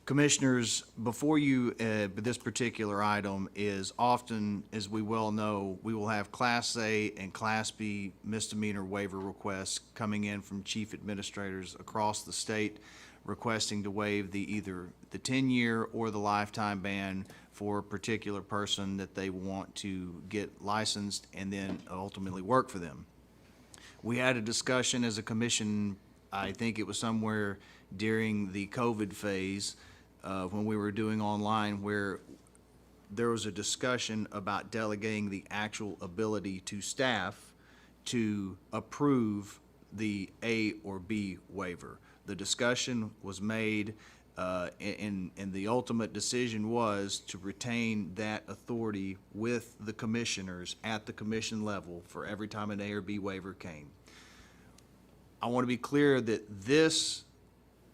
Commissioners, before you, this particular item is often, as we well know, we will have Class A and Class B misdemeanor waiver requests coming in from chief administrators across the state requesting to waive either the 10-year or the lifetime ban for a particular person that they want to get licensed and then ultimately work for them. We had a discussion as a commission, I think it was somewhere during the COVID phase, when we were doing online, where there was a discussion about delegating the actual ability to staff to approve the A or B waiver. The discussion was made, and the ultimate decision was to retain that authority with the commissioners at the commission level for every time an A or B waiver came. I want to be clear that this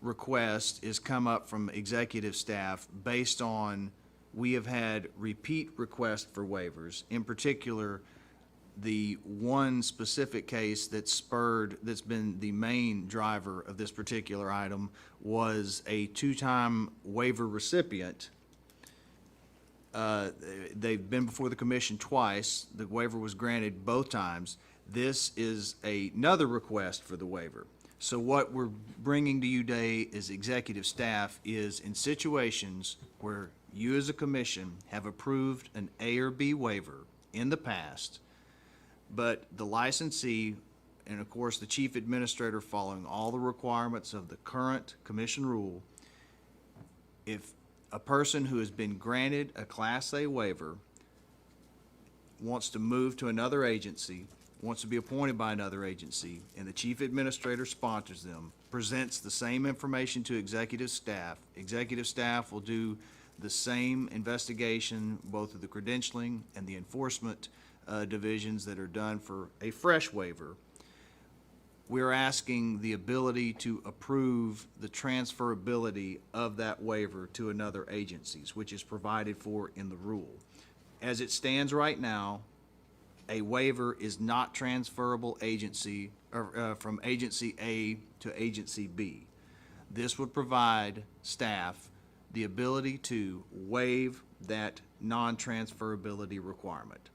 request is come up from executive staff based on, we have had repeat requests for waivers. In particular, the one specific case that's been the main driver of this particular item was a 2-time waiver recipient. They've been before the commission twice. The waiver was granted both times. This is another request for the waiver. So what we're bringing to you today as executive staff is in situations where you as a commission have approved an A or B waiver in the past, but the licensee, and of course the chief administrator following all the requirements of the current commission rule, if a person who has been granted a Class A waiver wants to move to another agency, wants to be appointed by another agency, and the chief administrator sponsors them, presents the same information to executive staff will do the same investigation, both of the credentialing and the enforcement divisions that are done for a fresh waiver. We're asking the ability to approve the transferability of that waiver to another agencies, which is provided for in the rule. As it stands right now, a waiver is not transferable agency or from agency A to agency B. This would provide staff the ability to waive that non-transferability requirement.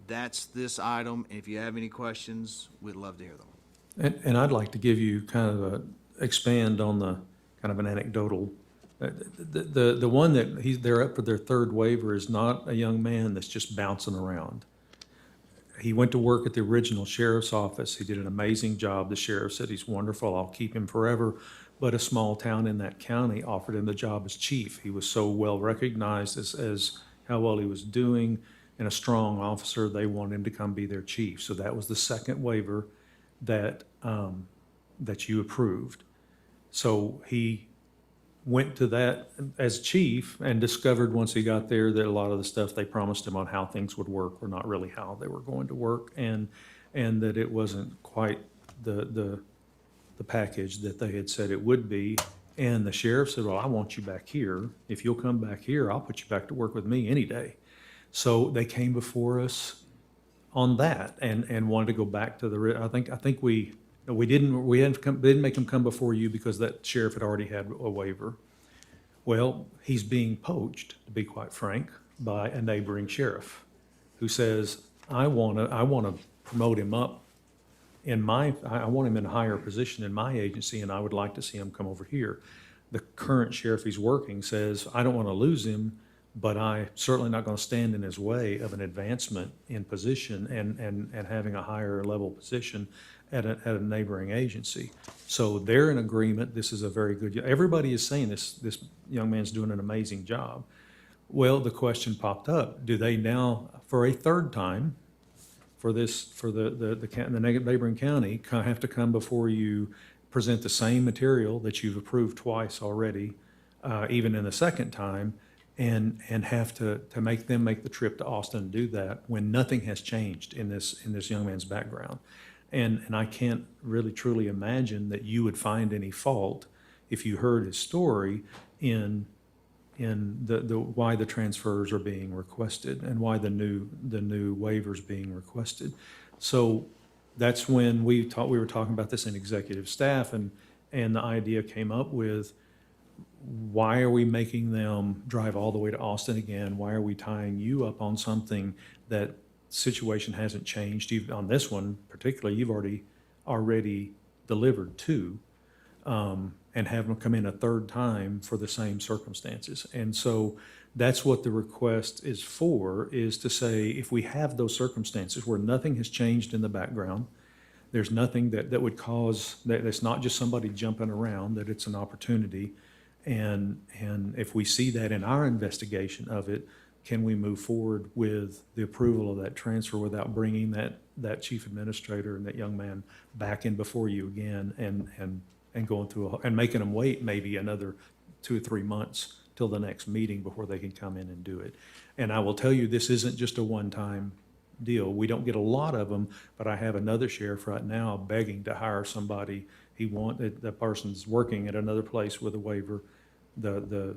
That's this item. If you have any questions, we'd love to hear them. And I'd like to give you kind of expand on the kind of an anecdotal. The one that they're up for their 3rd waiver is not a young man that's just bouncing around. He went to work at the original sheriff's office. He did an amazing job. The sheriff said he's wonderful. I'll keep him forever. But a small town in that county offered him the job as chief. He was so well recognized as how well he was doing, and a strong officer. They wanted him to come be their chief. So that was the 2nd waiver that you approved. So he went to that as chief and discovered once he got there that a lot of the stuff they promised him on how things would work were not really how they were going to work, and that it wasn't quite the package that they had said it would be. And the sheriff said, well, I want you back here. If you'll come back here, I'll put you back to work with me any day. So they came before us on that and wanted to go back to the, I think we didn't make him come before you because that sheriff had already had a waiver. Well, he's being poached, to be quite frank, by a neighboring sheriff who says, I want to promote him up I want him in a higher position in my agency, and I would like to see him come over here. The current sheriff he's working says, I don't want to lose him, but I'm certainly not going to stand in his way of an advancement in position and having a higher level position at a neighboring agency. So they're in agreement. This is a very good, everybody is saying this young man's doing an amazing job. Well, the question popped up, do they now, for a third time, for the neighboring county, have to come before you, present the same material that you've approved twice already, even in the second time, and have to make them make the trip to Austin and do that when nothing has changed in this young man's background. And I can't really truly imagine that you would find any fault if you heard his story in the why the transfers are being requested and why the new waivers being requested. So that's when we were talking about this in executive staff, and the idea came up with, why are we making them drive all the way to Austin again? Why are we tying you up on something that situation hasn't changed? On this one particularly, you've already delivered two, and have them come in a third time for the same circumstances. And so that's what the request is for, is to say, if we have those circumstances where nothing has changed in the background, there's nothing that would cause, that it's not just somebody jumping around, that it's an opportunity. And if we see that in our investigation of it, can we move forward with the approval of that transfer without bringing that chief administrator and that young man back in before you again and going through and making them wait maybe another 2 or 3 months till the next meeting before they can come in and do it. And I will tell you, this isn't just a one-time deal. We don't get a lot of them, but I have another sheriff right now begging to hire somebody. The person's working at another place with a waiver. The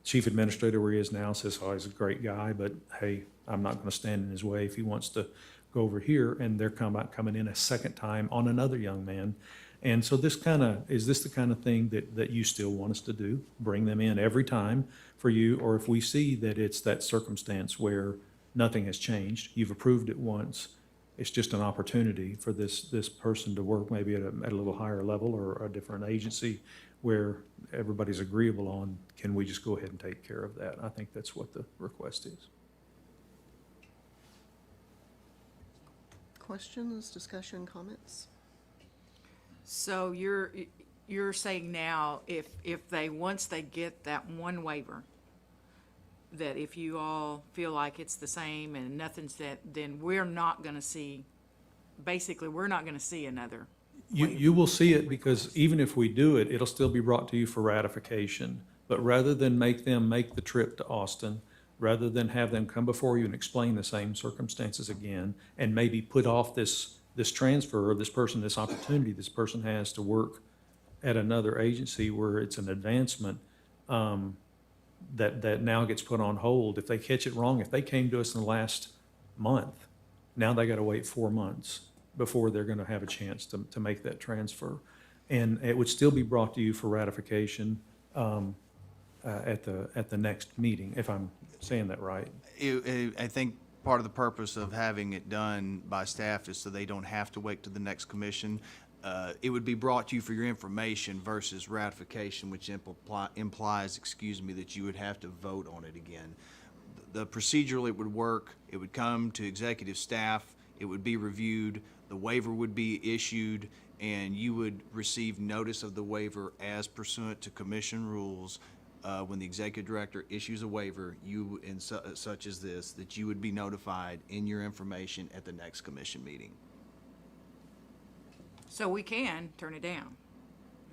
chief administrator where he is now says, oh, he's a great guy, but hey, I'm not going to stand in his way if he wants to go over here. And they're coming in a second time on another young man. And so is this the kind of thing that you still want us to do? Bring them in every time for you? Or if we see that it's that circumstance where nothing has changed, you've approved it once, it's just an opportunity for this person to work maybe at a little higher level or a different agency where everybody's agreeable on, can we just go ahead and take care of that? I think that's what the request is. Questions, discussion, comments? So you're saying now, if once they get that one waiver, that if you all feel like it's the same and nothing's that, then we're not gonna see another. You will see it, because even if we do it, it'll still be brought to you for ratification. But rather than make them make the trip to Austin, rather than have them come before you and explain the same circumstances again, and maybe put off this transfer, or this opportunity this person has to work at another agency where it's an advancement, that now gets put on hold. If they catch it wrong, if they came to us in the last month, now they got to wait 4 months before they're going to have a chance to make that transfer. And it would still be brought to you for ratification at the next meeting, if I'm saying that right. I think part of the purpose of having it done by staff is so they don't have to wait to the next commission. It would be brought to you for your information versus ratification, which implies, that you would have to vote on it again. The procedural, it would work, it would come to executive staff, it would be reviewed, the waiver would be issued, and you would receive notice of the waiver as pursuant to commission rules. When the executive director issues a waiver, such as this, that you would be notified in your information at the next commission meeting. So we can turn it down,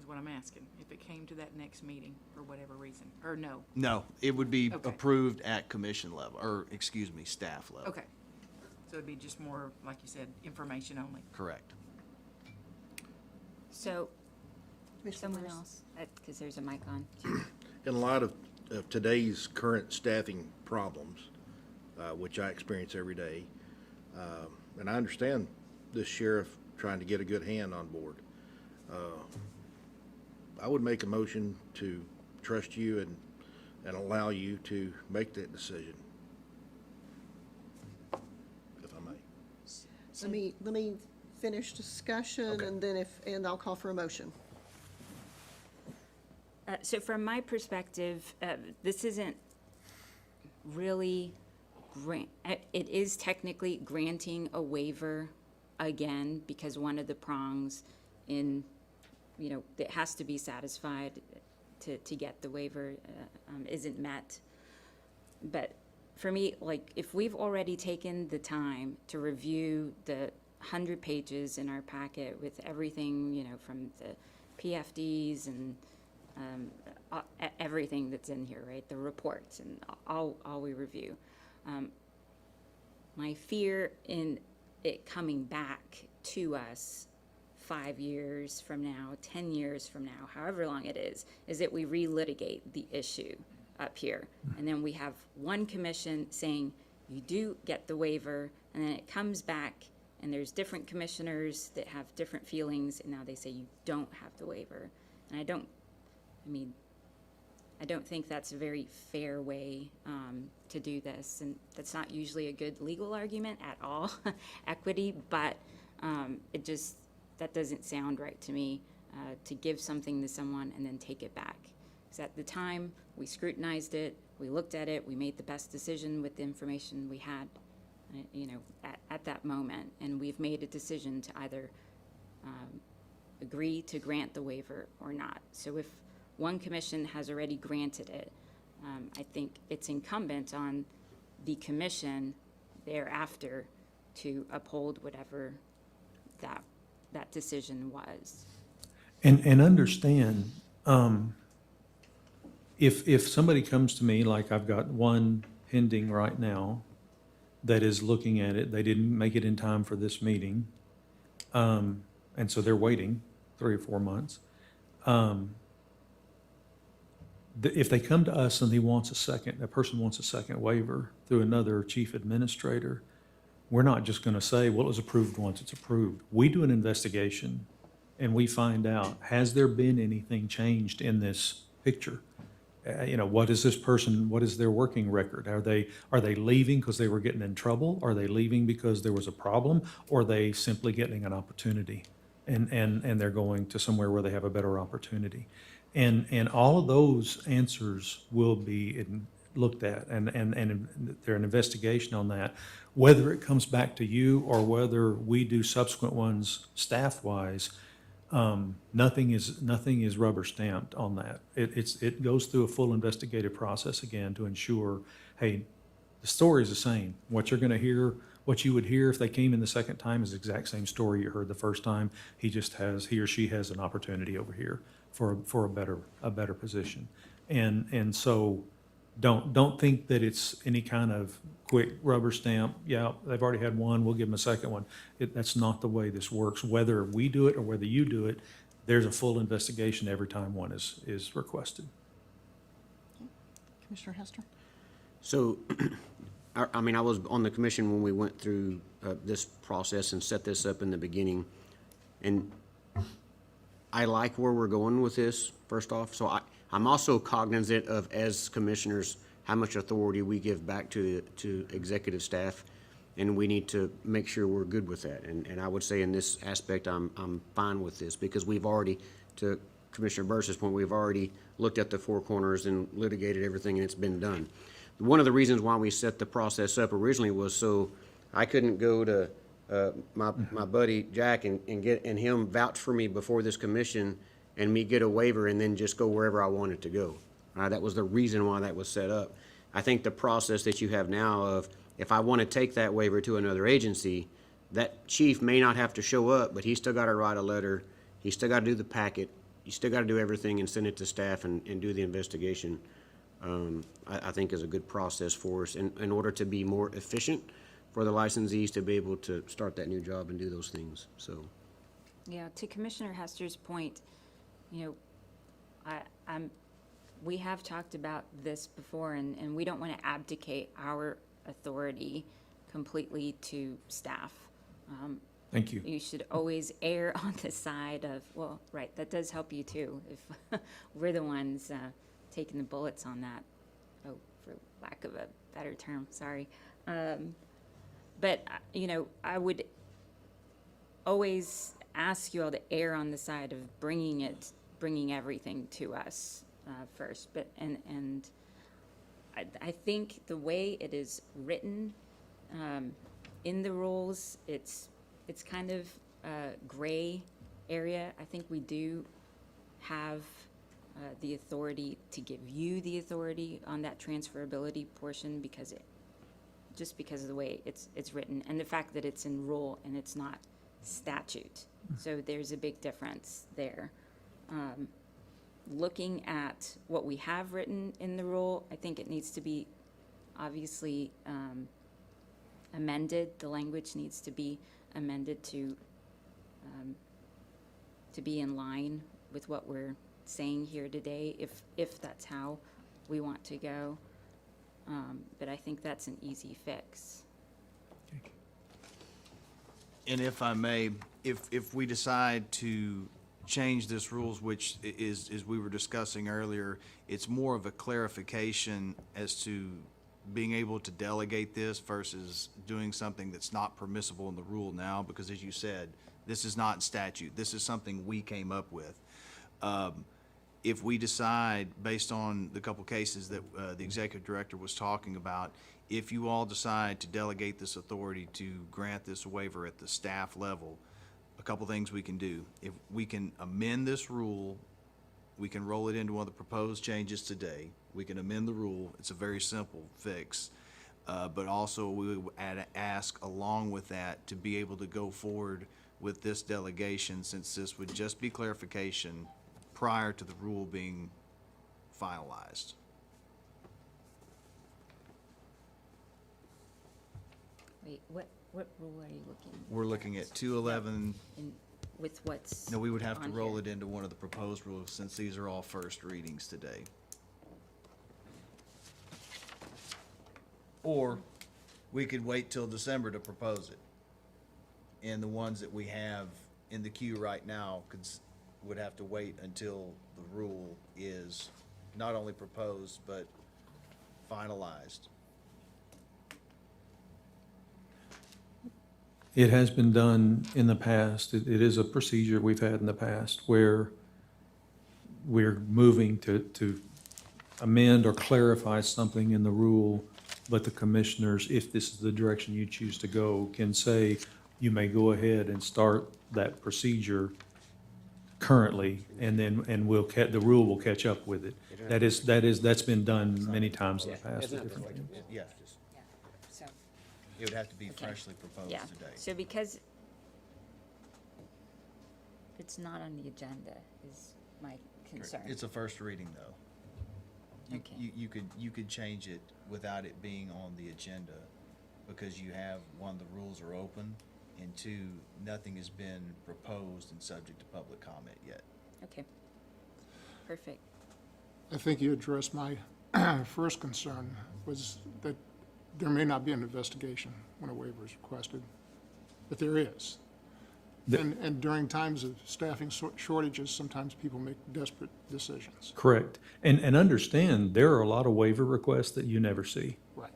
is what I'm asking, if it came to that next meeting for whatever reason, or no? No, it would be Okay. approved at commission level, or, staff level. Okay. So it'd be just more, like you said, information only. Correct. So, Commissioner someone Morris? else, because there's a mic on. In light of today's current staffing problems, which I experience every day, And I understand this sheriff trying to get a good hand on board. I would make a motion to trust you and allow you to make that decision, if I may. Let me finish discussion, Okay. and then and I'll call for a motion. So from my perspective, this isn't really it is technically granting a waiver again, because one of the prongs in, it has to be satisfied to get the waiver isn't met. But for me, like, if we've already taken the time to review the 100 pages in our packet with everything, from the PFDs and everything that's in here, right? The reports and all we review. My fear in it coming back to us 5 years from now, 10 years from now, however long it is that we relitigate the issue up here. And then we have one commission saying, you do get the waiver, and then it comes back and there's different commissioners that have different feelings, and now they say you don't have the waiver. And I don't think that's a very fair way to do this, and that's not usually a good legal argument at all, equity, but that doesn't sound right to me, to give something to someone and then take it back. Because at the time, we scrutinized it, we looked at it, we made the best decision with the information we had, at that moment, and we've made a decision to either agree to grant the waiver or not. So if one commission has already granted it, I think it's incumbent on the commission thereafter to uphold whatever that decision was. And understand, if somebody comes to me, like I've got one pending right now that is looking at it, they didn't make it in time for this meeting, and so they're waiting 3 or 4 months. If they come to us and a person wants a second waiver through another chief administrator, we're not just going to say, well, it was approved once it's approved. We do an investigation and we find out, has there been anything changed in this picture? What is this person, what is their working record? Are they leaving because they were getting in trouble? Are they leaving because there was a problem? Or are they simply getting an opportunity and they're going to somewhere where they have a better opportunity? And all of those answers will be looked at, and there's an investigation on that. Whether it comes back to you or whether we do subsequent ones staff-wise, nothing is rubber stamped on that. It goes through a full investigative process again to ensure, hey, the story is the same. What you're going to hear, what you would hear if they came in the second time is the exact same story you heard the first time. He or she has an opportunity over here for a better position. And so don't think that it's any kind of quick rubber stamp. Yeah, they've already had one, we'll give them a second one. That's not the way this works. Whether we do it or whether you do it, there's a full investigation every time one is requested. Commissioner Hester? So, I was on the commission when we went through this process and set this up in the beginning, and I like where we're going with this, first off. So I'm also cognizant of, as commissioners, how much authority we give back to executive staff, and we need to make sure we're good with that. And I would say in this aspect, I'm fine with this, because we've already, to Commissioner Burse's point, we've already looked at the four corners and litigated everything, and it's been done. One of the reasons why we set the process up originally was so I couldn't go to my buddy Jack and him vouch for me before this commission and me get a waiver and then just go wherever I wanted to go. That was the reason why that was set up. I think the process that you have now of, if I want to take that waiver to another agency, that chief may not have to show up, but he's still got to write a letter, he's still got to do the packet, he's still got to do everything and send it to staff and do the investigation. I think is a good process for us in order to be more efficient for the licensees to be able to start that new job and do those things, so. Yeah, to Commissioner Hester's point, we have talked about this before, and we don't want to abdicate our authority completely to staff. Thank you. You should always err on the side of, well, right, that does help you too, if we're the ones taking the bullets on that. Oh, for lack of a better term, sorry. But, you know, I would always ask you all to err on the side of bringing everything to us first. But, and I think the way it is written in the rules, it's kind of a gray area. I think we do have the authority to give you the authority on that transferability portion just because of the way it's written and the fact that it's in rule and it's not statute. So there's a big difference there. Looking at what we have written in the rule, I think it needs to be obviously amended. The language needs to be amended to be in line with what we're saying here today, if that's how we want to go. But I think that's an easy fix. And if I may, if we decide to change this rules, which is, as we were discussing earlier, it's more of a clarification as to being able to delegate this versus doing something that's not permissible in the rule now, because as you said, this is not statute. This is something we came up with. If we decide, based on the couple cases that the executive director was talking about, if you all decide to delegate this authority to grant this waiver at the staff level, a couple things we can do. If we can amend this rule, we can roll it into one of the proposed changes today. We can amend the rule. It's a very simple fix. But also we would ask along with that to be able to go forward with this delegation, since this would just be clarification prior to the rule being finalized. Wait, what rule are you looking? We're looking at 211. With what's No, we would have to on roll here? it into one of the proposed rules since these are all first readings today. Or we could wait till December to propose it. And the ones that we have in the queue right now would have to wait until the rule is not only proposed, but finalized. It has been done in the past. It is a procedure we've had in the past where we're moving to amend or clarify something in the rule, but the commissioners, if this is the direction you choose to go, can say, you may go ahead and start that procedure currently, and then, the rule will catch up with it. That's been done many times in the past. It's not with different perfect. things. Yeah, So, it would have to be Okay. freshly proposed yeah, today. so because it's not on the agenda is my concern. It's a first reading, though. Okay. You could change it without it being on the agenda, because you have, one, the rules are open, and two, nothing has been proposed and subject to public comment yet. Okay, perfect. I think you addressed my first concern, was that there may not be an investigation when a waiver is requested, but there is. And during times of staffing shortages, sometimes people make desperate decisions. Correct. And understand, there are a lot of waiver requests that you never see. Right.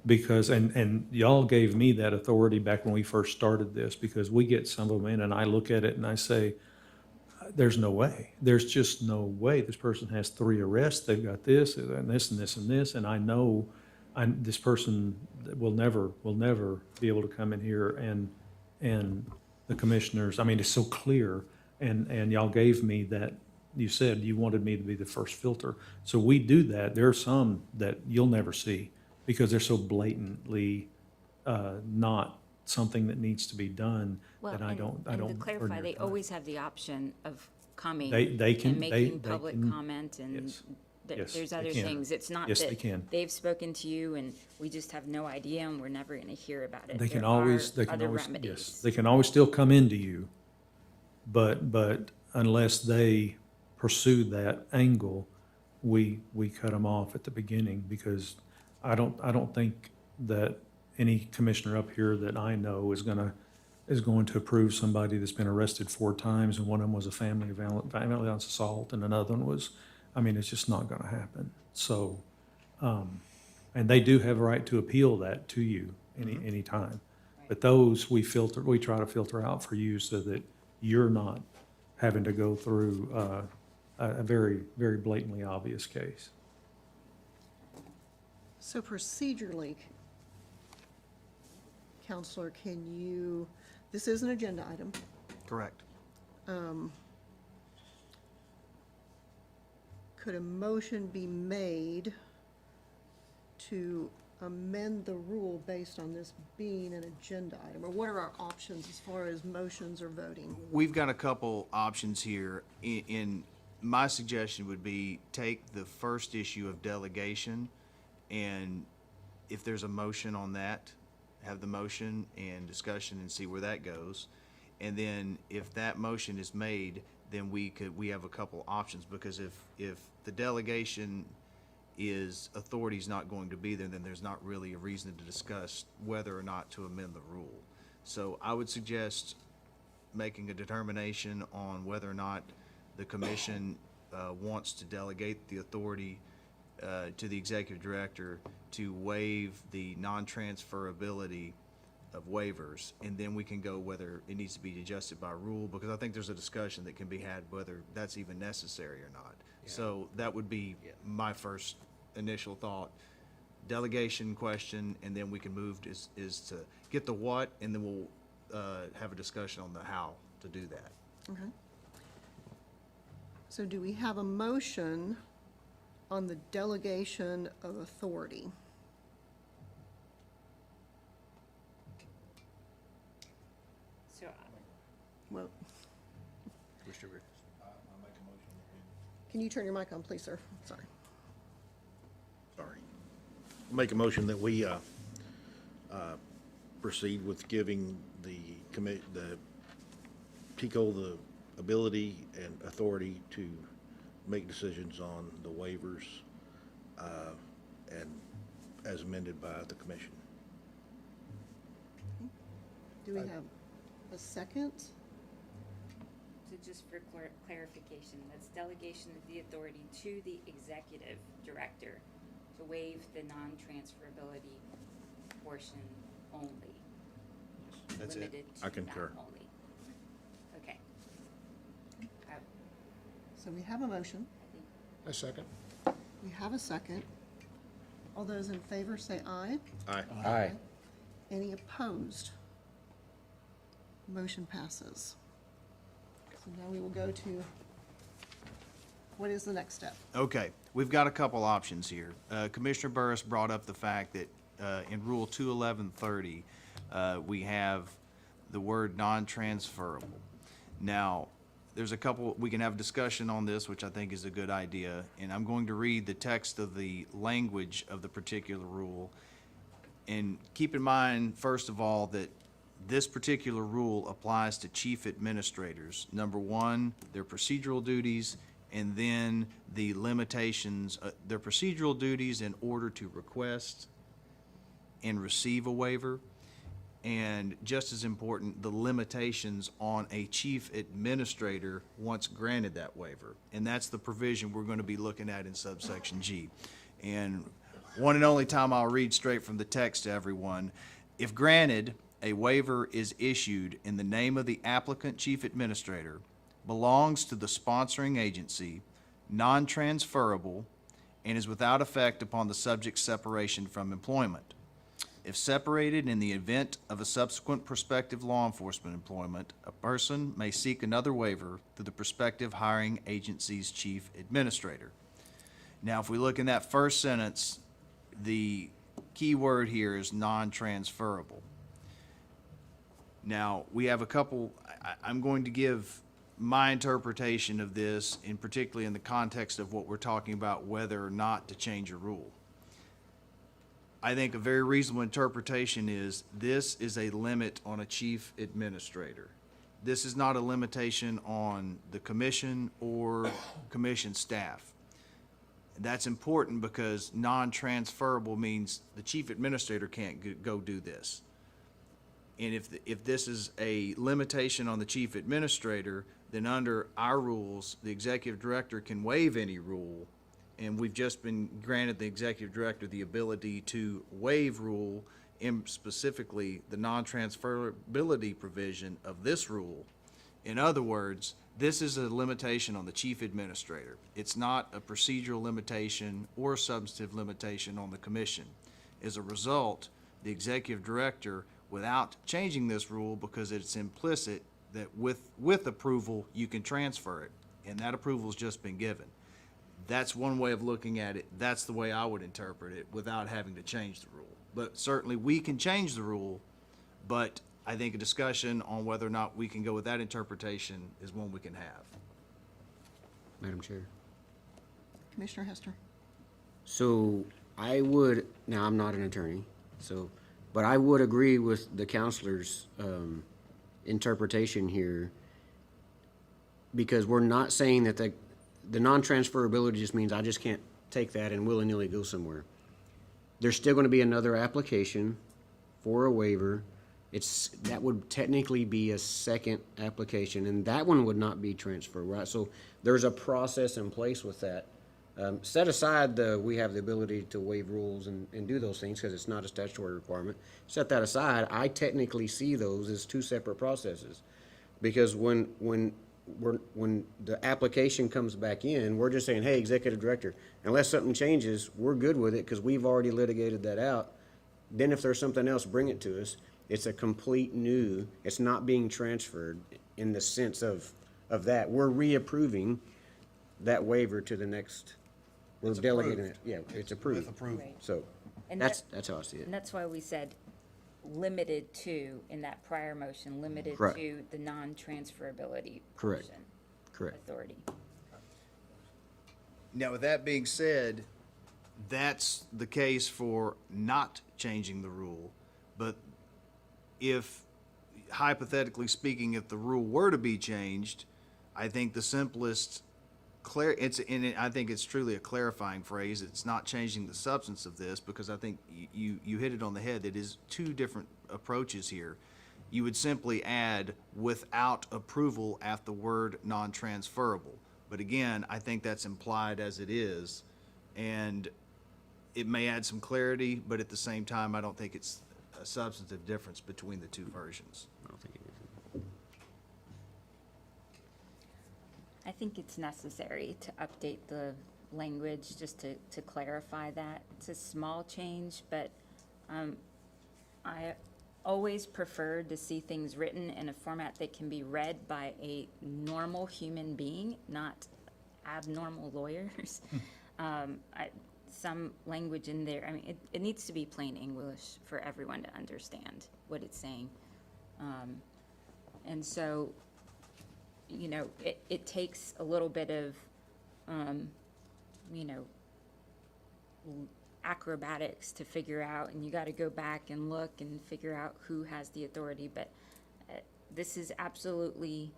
Because, and y'all gave me that authority back when we first started this, because we get some of them in and I look at it and I say, there's no way. There's just no way. This person has 3 arrests. They've got this and this and this and this. And I know this person will never be able to come in here and the commissioners, I mean, it's so clear. And y'all gave me that, you said you wanted me to be the first filter. So we do that. There are some that you'll never see because they're so blatantly not something that needs to be done Well, that I don't. and to burn clarify, your they time. always have the option of coming They can- and they making public can- comment, and yes. Yes, there's they other can. things. It's not Yes, that they can. they've spoken to you and we just have no idea and we're never gonna hear about it. They can There always, are they can other always, yes, remedies. they can always still come into you. But unless they pursue that angle, we cut them off at the beginning, because I don't think that any commissioner up here that I know is going to approve somebody that's been arrested 4 times, and one of them was a family violence assault, and another one was, I mean, it's just not gonna happen. So, and they do have a right to appeal that to you any time. But those we try to filter out for you so that you're not having to go through, a very, very blatantly obvious case. So procedurally, Counselor, this is an agenda item. Correct. Could a motion be made to amend the rule based on this being an agenda item? Or what are our options as far as motions or voting? We've got a couple options here. In my suggestion would be take the first issue of delegation, and if there's a motion on that, have the motion and discussion and see where that goes. And then if that motion is made, then we have a couple options, because if the delegation authority's not going to be there, then there's not really a reason to discuss whether or not to amend the rule. So I would suggest making a determination on whether or not the commission wants to delegate the authority to the executive director to waive the non-transferability of waivers, and then we can go whether it needs to be adjusted by rule, because I think there's a discussion that can be had whether that's even necessary or not. So that would be my first initial thought. Delegation question, and then we can move is to get the what, and then we'll have a discussion on the how to do that. Okay. So do we have a motion on the delegation of authority? So, Well, can you turn your mic on, please, sir? Sorry. Sorry. Make a motion that we proceed with giving the TCOLE the ability and authority to make decisions on the waivers and as amended by the commission. Do we have a second? so just for clarification, that's delegation of the authority to the executive director to waive the non-transferability portion only. That's it. Limited to I that concur. only. Okay. So we have a motion. A second. We have a second. All those in favor say aye. Aye. Aye. Any opposed? Motion passes. So now we will go to, what is the next step? Okay, we've got a couple options here. Commissioner Burris brought up the fact that in Rule 21130, we have the word non-transferable. Now, there's a couple, we can have a discussion on this, which I think is a good idea, and I'm going to read the text of the language of the particular rule. And keep in mind, first of all, that this particular rule applies to chief administrators. Number one, their procedural duties, and then the limitations, their procedural duties in order to request and receive a waiver, and just as important, the limitations on a chief administrator once granted that waiver. And that's the provision we're going to be looking at in subsection G. And one and only time I'll read straight from the text to everyone. If granted, a waiver is issued in the name of the applicant chief administrator, belongs to the sponsoring agency, non-transferable, and is without effect upon the subject's separation from employment. If separated in the event of a subsequent prospective law enforcement employment, a person may seek another waiver through the prospective hiring agency's chief administrator. Now, if we look in that first sentence, the key word here is non-transferable. Now, we have a couple, I'm going to give my interpretation of this, and particularly in the context of what we're talking about, whether or not to change a rule. I think a very reasonable interpretation is this is a limit on a chief administrator. This is not a limitation on the commission or commission staff. That's important because non-transferable means the chief administrator can't go do this. And if this is a limitation on the chief administrator, then under our rules, the executive director can waive any rule. And we've just been granted the executive director the ability to waive rule, in specifically the non-transferability provision of this rule. In other words, this is a limitation on the chief administrator. It's not a procedural limitation or a substantive limitation on the commission. As a result, the executive director, without changing this rule, because it's implicit that with approval, you can transfer it, and that approval's just been given. That's one way of looking at it. That's the way I would interpret it, without having to change the rule. But certainly, we can change the rule, but I think a discussion on whether or not we can go with that interpretation is one we can have. Madam Chair. Commissioner Hester? So I would, now I'm not an attorney, so, but I would agree with the counselor's interpretation here, because we're not saying that the non-transferability just means I just can't take that and willy-nilly go somewhere. There's still gonna be another application for a waiver. That would technically be a second application, and that one would not be transferred, right? So there's a process in place with that. Set aside we have the ability to waive rules and do those things because it's not a statutory requirement. Set that aside, I technically see those as two separate processes. Because when the application comes back in, we're just saying, hey, executive director, unless something changes, we're good with it because we've already litigated that out. Then if there's something else, bring it to us. It's a complete new, it's not being transferred in the sense of that. We're reapproving that waiver to the next, we're delegating it. Yeah, it's approved. With approval. Right. So And that's how I see it. And that's why we said limited to, in that prior motion, limited Correct. to the non-transferability Correct. portion. Correct. Authority. Now, with that being said, that's the case for not changing the rule. But if, hypothetically speaking, if the rule were to be changed, I think the simplest I think it's truly a clarifying phrase. It's not changing the substance of this, because I think you hit it on the head. It is two different approaches here. You would simply add without approval at the word non-transferable. But again, I think that's implied as it is, and it may add some clarity, but at the same time, I don't think it's a substantive difference between the two versions. I don't think it is. I think it's necessary to update the language just to clarify that. It's a small change, but I always prefer to see things written in a format that can be read by a normal human being, not abnormal lawyers. Some language in there, I mean, it needs to be plain English for everyone to understand what it's saying. And so, you know, it takes a little bit of, you know, acrobatics to figure out, and you got to go back and look and figure out who has the authority. But this is absolutely,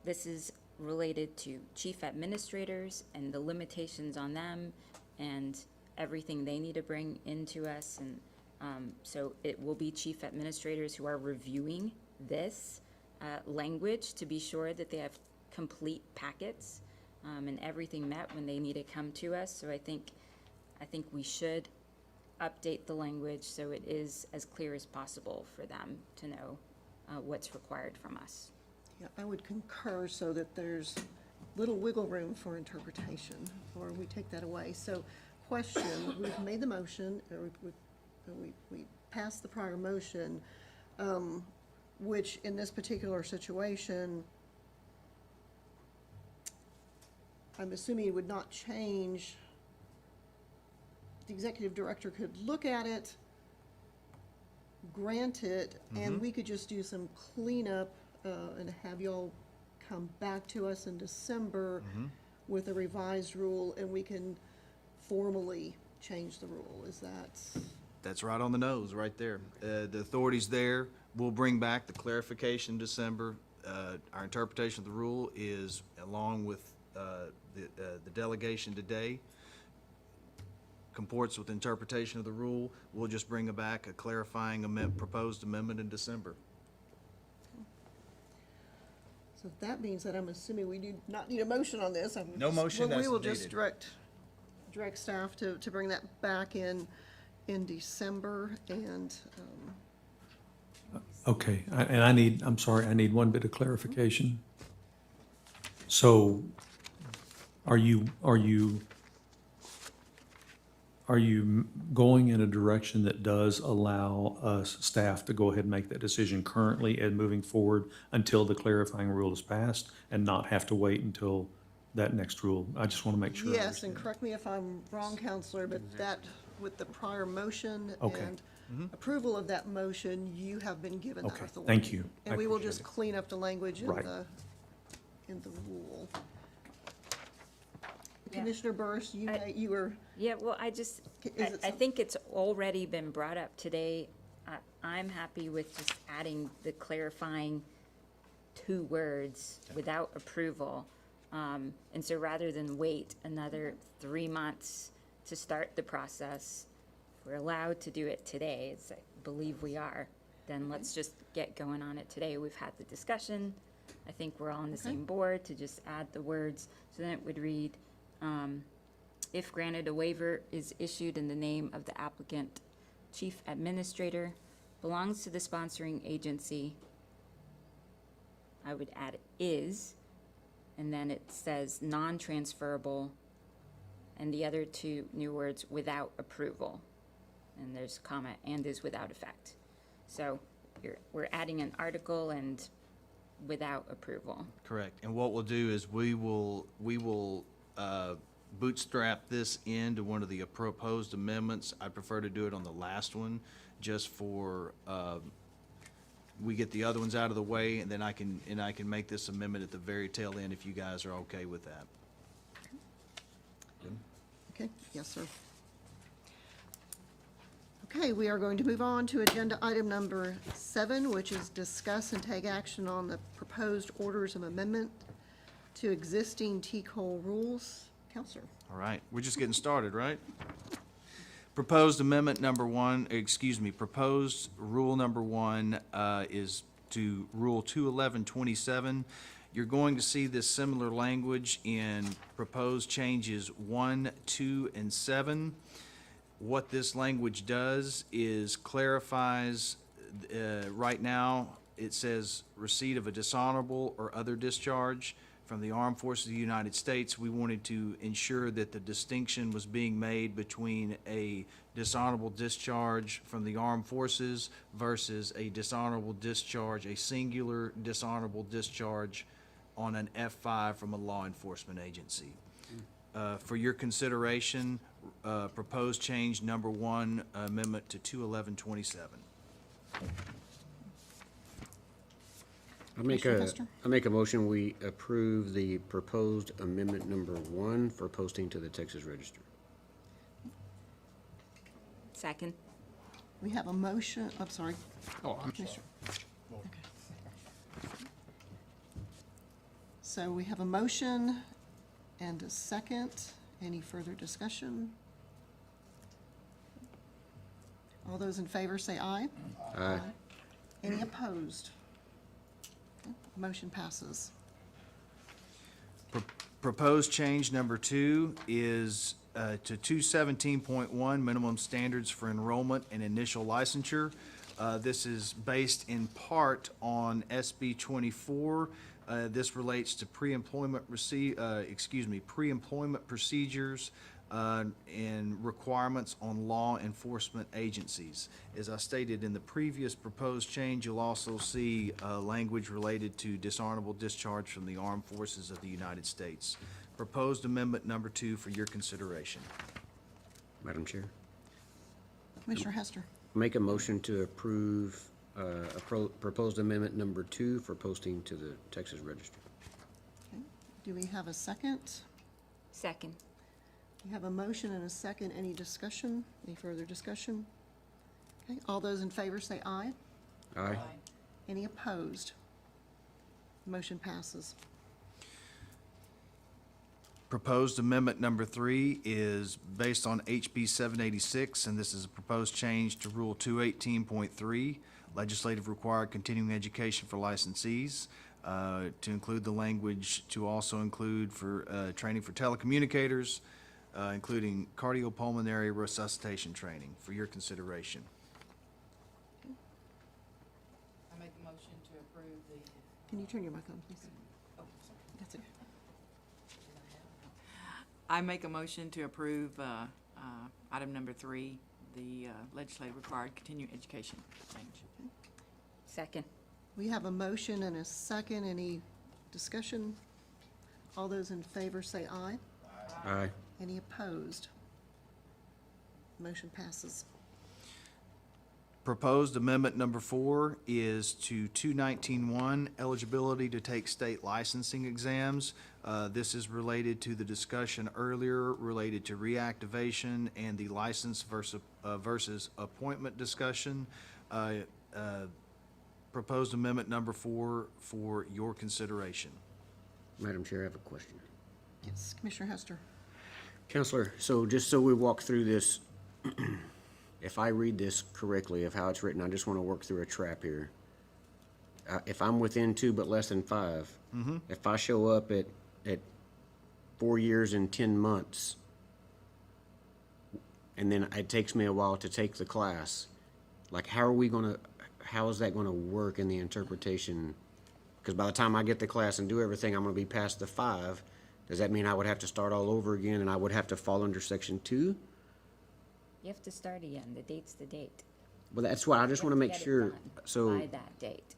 this is related to chief administrators and the limitations on them and everything they need to bring into us. And so it will be chief administrators who are reviewing this language to be sure that they have complete packets and everything met when they need to come to us. So I think we should update the language so it is as clear as possible for them to know what's required from us. Yeah, I would concur so that there's little wiggle room for interpretation, or we take that away. So, question, we've made the motion, or we passed the prior motion, which in this particular situation, I'm assuming it would not change. The executive director could look at it, grant it, and we could just do some cleanup and have y'all come back to us in December with a revised rule, and we can formally change the rule. Is that? That's right on the nose, right there. The authority's there. We'll bring back the clarification in December. Our interpretation of the rule is, along with the delegation today comports with interpretation of the rule, we'll just bring back a clarifying proposed amendment in December. So that means that I'm assuming we do not need a motion on this. No motion We as will just needed. direct staff to bring that back in December, and, Okay, I'm sorry, I need one bit of clarification. So, are you going in a direction that does allow us, staff, to go ahead and make that decision currently and moving forward until the clarifying rule is passed, and not have to wait until that next rule? I just want to make sure I yes, and understand. correct me if I'm wrong, Counselor, but that, with the prior motion Okay. and approval of that motion, you have been given that Okay, authority. thank you. I And we will appreciate just it. clean up the language in Right. the rule. Yeah. Commissioner Burris, you were, Yeah, well, is it I some- think it's already been brought up today. I'm happy with just adding the clarifying 2 words without approval. And so rather than wait another 3 months to start the process, if we're allowed to do it today, as I believe we are, then let's just get going on it today. We've had the discussion. I think we're all on the Okay. same board to just add the words. So then it would read, if granted, a waiver is issued in the name of the applicant, chief administrator, belongs to the sponsoring agency. I would add is, and then it says non-transferable, and the other 2 new words, without approval. And there's comma, and is without effect. So we're adding an article and without approval. Correct. And what we'll do is we will bootstrap this into one of the proposed amendments. I prefer to do it on the last one, just for, we get the other ones out of the way, and then I can make this amendment at the very tail end if you guys are okay with that. okay, yes, sir. Okay, we are going to move on to agenda item number 7, which is discuss and take action on the proposed orders of amendment to existing TCOLE rules. Counselor. All right, we're just getting started, right? Proposed amendment number 1, proposed rule number 1 is to Rule 21127. You're going to see this similar language in proposed changes 1, 2, and 7. What this language does is clarifies, right now, it says receipt of a dishonorable or other discharge from the Armed Forces of the United States. We wanted to ensure that the distinction was being made between a dishonorable discharge from the Armed Forces versus a dishonorable discharge, a singular dishonorable discharge on an F5 from a law enforcement agency. For your consideration, proposed change number 1, amendment to 21127. I make a motion, we approve the proposed amendment number 1 for posting to the Texas Register. Second? We have a motion, I'm sorry. Oh, I'm sorry. Commissioner. Okay. So we have a motion and a second. Any further discussion? All those in favor say aye. Aye. Any opposed? Okay, motion passes. Proposed change number 2 is to 217.1, minimum standards for enrollment and initial licensure. This is based in part on SB 24. This relates to pre-employment procedures and requirements on law enforcement agencies. As I stated in the previous proposed change, you'll also see language related to dishonorable discharge from the Armed Forces of the United States. Proposed amendment number 2 for your consideration. Madam Chair, Commissioner Hester. make a motion to approve proposed amendment number 2 for posting to the Texas Register. Okay. Do we have a second? Second. We have a motion and a second. Any discussion? Any further discussion? Okay, all those in favor say aye. Aye. Any opposed? Motion passes. Proposed amendment number 3 is based on HB 786, and this is a proposed change to Rule 218.3, legislative required continuing education for licensees, to include the language to also include for training for telecommunicators, including cardiopulmonary resuscitation training, for your consideration. I make a motion to approve the. Can you turn your mic on, please? That's okay. I make a motion to approve item number 3, the legislative required continuing education change. Second. We have a motion and a second. Any discussion? All those in favor say aye. Aye. Any opposed? Motion passes. Proposed amendment number 4 is to 219.1, eligibility to take state licensing exams. This is related to the discussion earlier related to reactivation and the license versus appointment discussion. Proposed amendment number 4 for your consideration. Madam Chair, I have a question. Yes, Commissioner Hester. Counselor, so just so we walk through this, if I read this correctly of how it's written, I just want to work through a trap here. If I'm within 2 but less than 5, if I show up at 4 years and 10 months, and then it takes me a while to take the class, like how is that gonna work in the interpretation? Because by the time I get the class and do everything, I'm gonna be past the 5. Does that mean I would have to start all over again and I would have to fall under section 2? You have to start again. The date's the date. Well, that's why I just You want to have make get it sure, done so. By that date.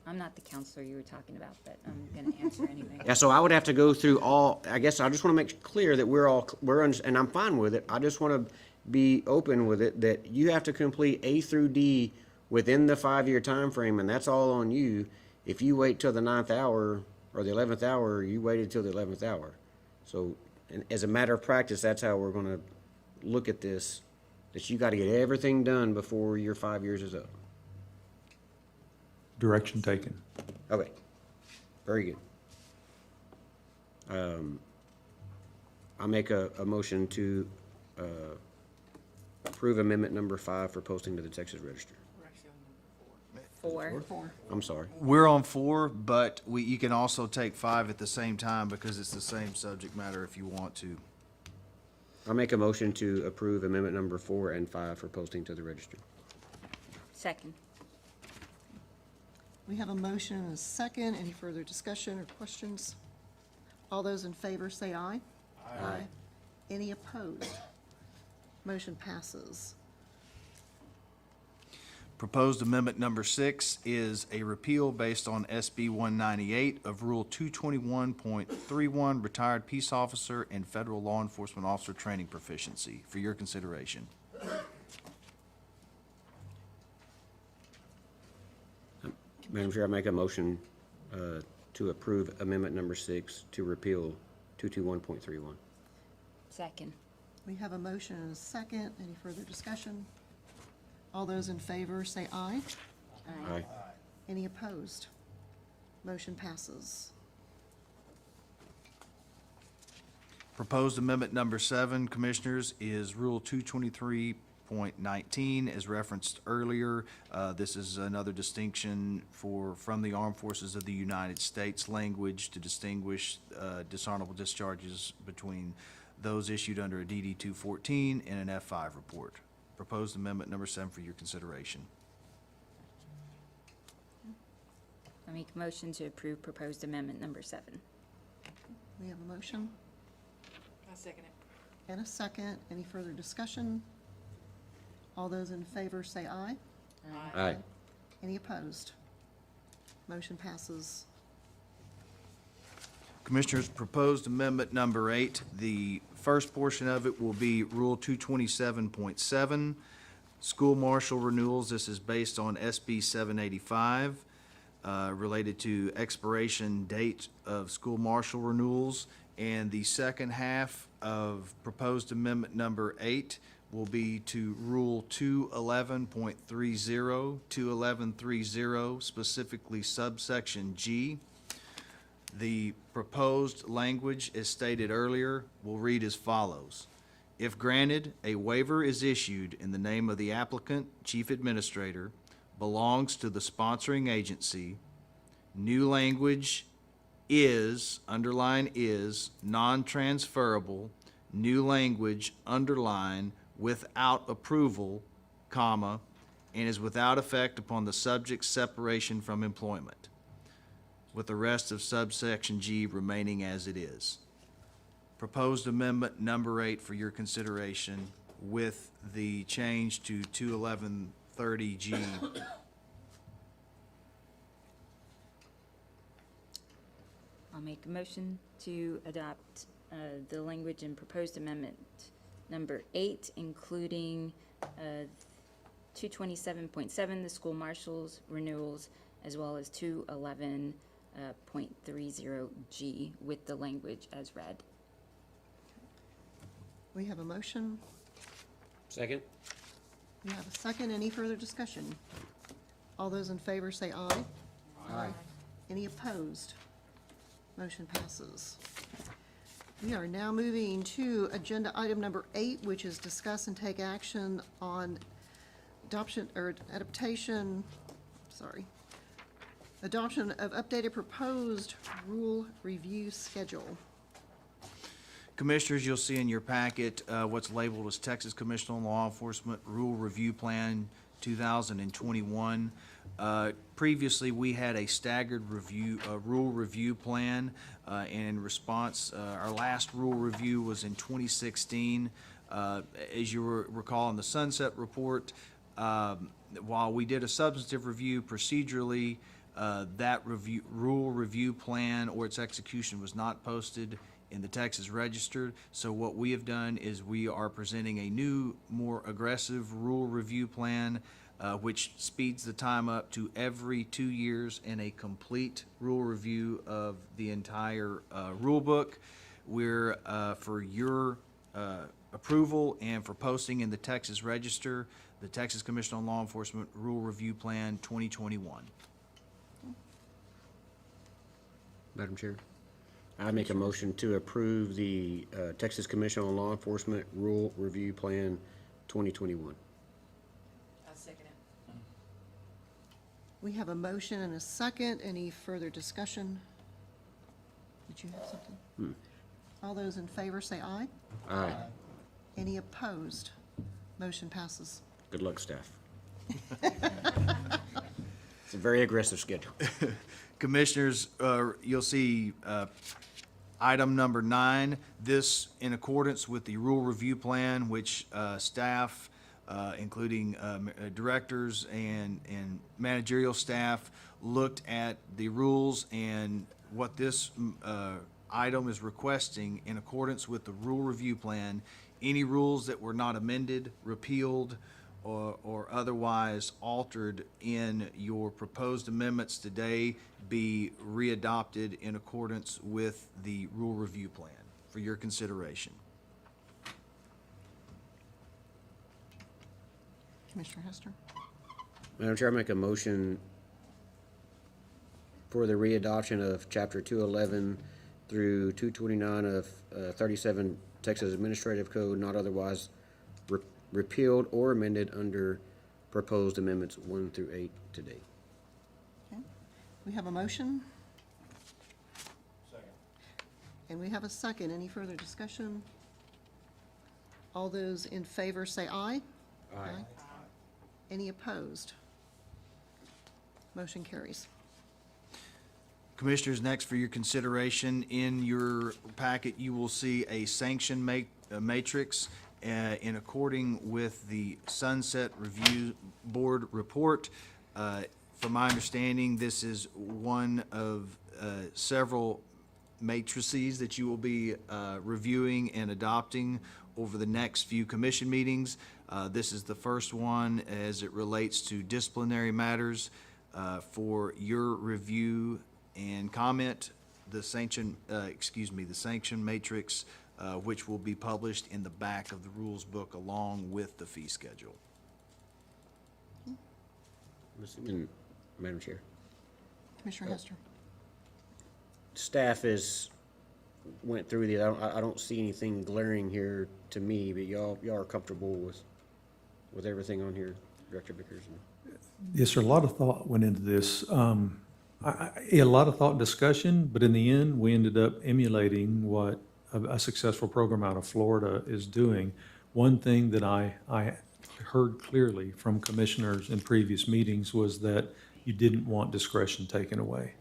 I'm not the counselor you were talking about, but I'm gonna answer anyway. Yeah, so I would have to go through all, I guess I just want to make clear that and I'm fine with it. I just want to be open with it, that you have to complete A through D within the 5-year time frame, and that's all on you. If you wait till the 9th hour or the 11th hour, you waited till the 11th hour. So, and as a matter of practice, that's how we're going to look at this, that you got to get everything done before your 5 years is up. Direction taken. Okay, very good. I make a motion to approve amendment number 5 for posting to the Texas Register. We're actually on number 4. 4. I'm sorry. We're on 4, but you can also take 5 at the same time because it's the same subject matter if you want to. I make a motion to approve amendment number 4 and 5 for posting to the Register. Second. We have a motion and a second. Any further discussion or questions? All those in favor say aye. Aye. Any opposed? Motion passes. Proposed amendment number 6 is a repeal based on SB 198 of Rule 221.31, retired peace officer and federal law enforcement officer training proficiency, for your consideration. Madam Chair, I make a motion to approve amendment number 6 to repeal 221.31. Second. We have a motion and a second. Any further discussion? All those in favor say aye. Aye. Any opposed? Motion passes. Proposed amendment number 7, Commissioners, is Rule 223.19, as referenced earlier. This is another distinction from the Armed Forces of the United States language to distinguish dishonorable discharges between those issued under a DD 214 and an F5 report. Proposed amendment number 7 for your consideration. I make a motion to approve proposed amendment number 7. We have a motion I second it. and a second. Any further discussion? All those in favor say aye. Aye. Any opposed? Motion passes. Commissioners, proposed amendment number 8, the first portion of it will be Rule 227.7, school marshal renewals. This is based on SB 785, related to expiration date of school marshal renewals. And the second half of proposed amendment number 8 will be to Rule 211.30, 211.30, specifically subsection G. The proposed language, as stated earlier, will read as follows. If granted, a waiver is issued in the name of the applicant, chief administrator, belongs to the sponsoring agency. New language is, underline is, non-transferable. New language, underline, without approval, comma, and is without effect upon the subject's separation from employment, with the rest of subsection G remaining as it is. Proposed amendment number 8 for your consideration with the change to 21130G. I'll make a motion to adopt the language in proposed amendment number 8, including 227.7, the school marshals renewals, as well as 211.30G with the language as read. We have a motion. Second? We have a second. Any further discussion? All those in favor say aye. Aye. Any opposed? Motion passes. We are now moving to agenda item number 8, which is discuss and take action on adoption of updated proposed rule review schedule. Commissioners, you'll see in your packet what's labeled as Texas Commission on Law Enforcement Rule Review Plan 2021. Previously, we had a staggered rule review plan, and in response, our last rule review was in 2016. As you recall in the Sunset Report, while we did a substantive review procedurally, that rule review plan or its execution was not posted in the Texas Register. So what we have done is we are presenting a new, more aggressive rule review plan, which speeds the time up to every 2 years and a complete rule review of the entire rule book. We're, for your approval and for posting in the Texas Register, the Texas Commission on Law Enforcement Rule Review Plan 2021. Madam Chair, I make a motion to approve the Texas Commission on Law Enforcement Rule Review Plan 2021. I'll second it. We have a motion and a second. Any further discussion? Did you have something? All those in favor say aye. Aye. Any opposed? Motion passes. Good luck, staff. It's a very aggressive schedule. Commissioners, you'll see item number 9, this in accordance with the rule review plan, which staff, including directors and managerial staff, looked at the rules and what this item is requesting in accordance with the rule review plan. Any rules that were not amended, repealed, or otherwise altered in your proposed amendments today be readopted in accordance with the rule review plan for your consideration. Commissioner Hester? Madam Chair, I make a motion for the readoption of Chapter 211 through 229 of 37 Texas Administrative Code, not otherwise repealed or amended under proposed amendments 1 through 8 today. Okay. We have a motion. Second. And we have a second. Any further discussion? All those in favor say aye. Aye. Any opposed? Motion carries. Commissioners, next for your consideration, in your packet, you will see a sanction matrix in according with the Sunset Review Board report. From my understanding, this is one of several matrices that you will be reviewing and adopting over the next few commission meetings. This is the first one as it relates to disciplinary matters for your review and comment. The sanction, the sanction matrix, which will be published in the back of the rules book along with the fee schedule. I'm assuming, Madam Chair, Commissioner Hester? staff has went through these. I don't see anything glaring here to me, but y'all are comfortable with everything on here, Director Vickers? Yes, sir, a lot of thought went into this. A lot of thought and discussion, but in the end, we ended up emulating what a successful program out of Florida is doing. One thing that I heard clearly from commissioners in previous meetings was that you didn't want discretion taken away.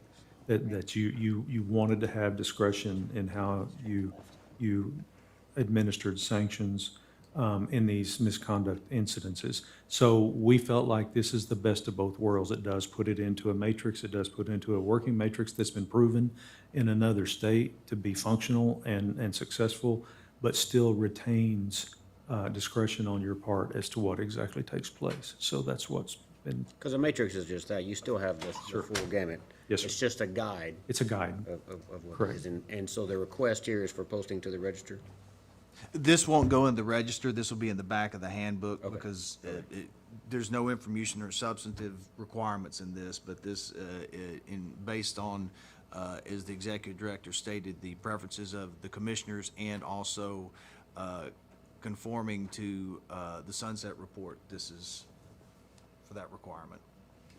That you wanted to have discretion in how you administered sanctions in these misconduct incidences. So we felt like this is the best of both worlds. It does put it into a matrix. It does put it into a working matrix that's been proven in another state to be functional and successful, but still retains discretion on your part as to what exactly takes place. So that's what's been, Because a matrix is just that. You still have the full gamut. Yes, sir. It's just a guide it's a guide. of what Correct. it is. And so the request here is for posting to the register? This won't go in the register, this will be in the back of the handbook, because there's no information or substantive requirements in this, but this, based on, as the executive director stated, the preferences of the commissioners and also conforming to the sunset report, this is for that requirement.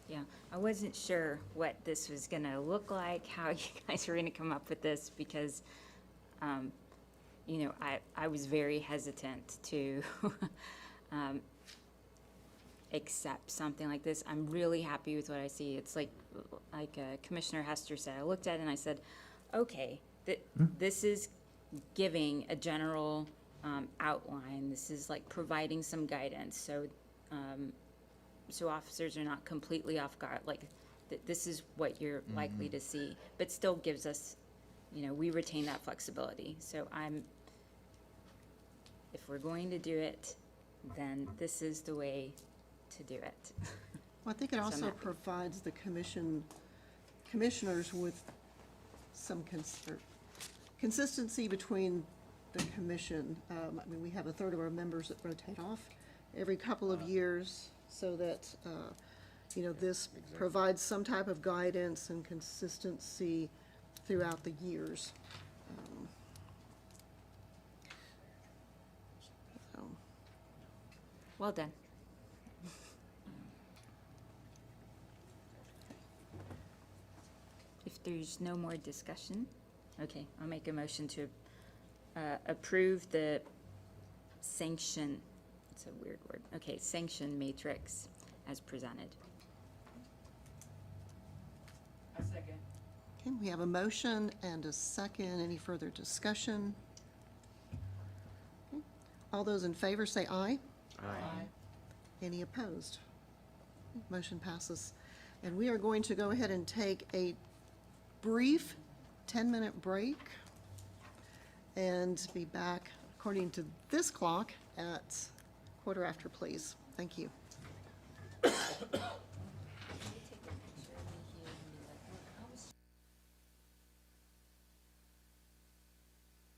Yeah, I wasn't sure what this was gonna look like, how you guys were gonna come up with this, because, you know, I was very hesitant to accept something like this. I'm really happy with what I see. It's like Commissioner Hester said, I looked at it and I said, okay, this is giving a general outline. This is like providing some guidance. So, so officers are not completely off guard. Like, this is what you're likely to see, but still gives us, you know, we retain that flexibility. So if we're going to do it, then this is the way to do it. Well, I think it So I'm also happy. provides the commissioners with some consistency between the commission. I mean, we have a third of our members that rotate off every couple of years, so that, you know, this provides some type of guidance and consistency throughout the years. So, Well done. If there's no more discussion, okay, I'll make a motion to approve the sanction, it's a weird word, okay, sanction matrix as presented. okay, we have a motion and a second. Any further discussion? Okay. All those in favor say aye. Aye. Any opposed? Motion passes. And we are going to go ahead and take a brief 10-minute break and be back, according to this clock, at 4:15, please. Thank you.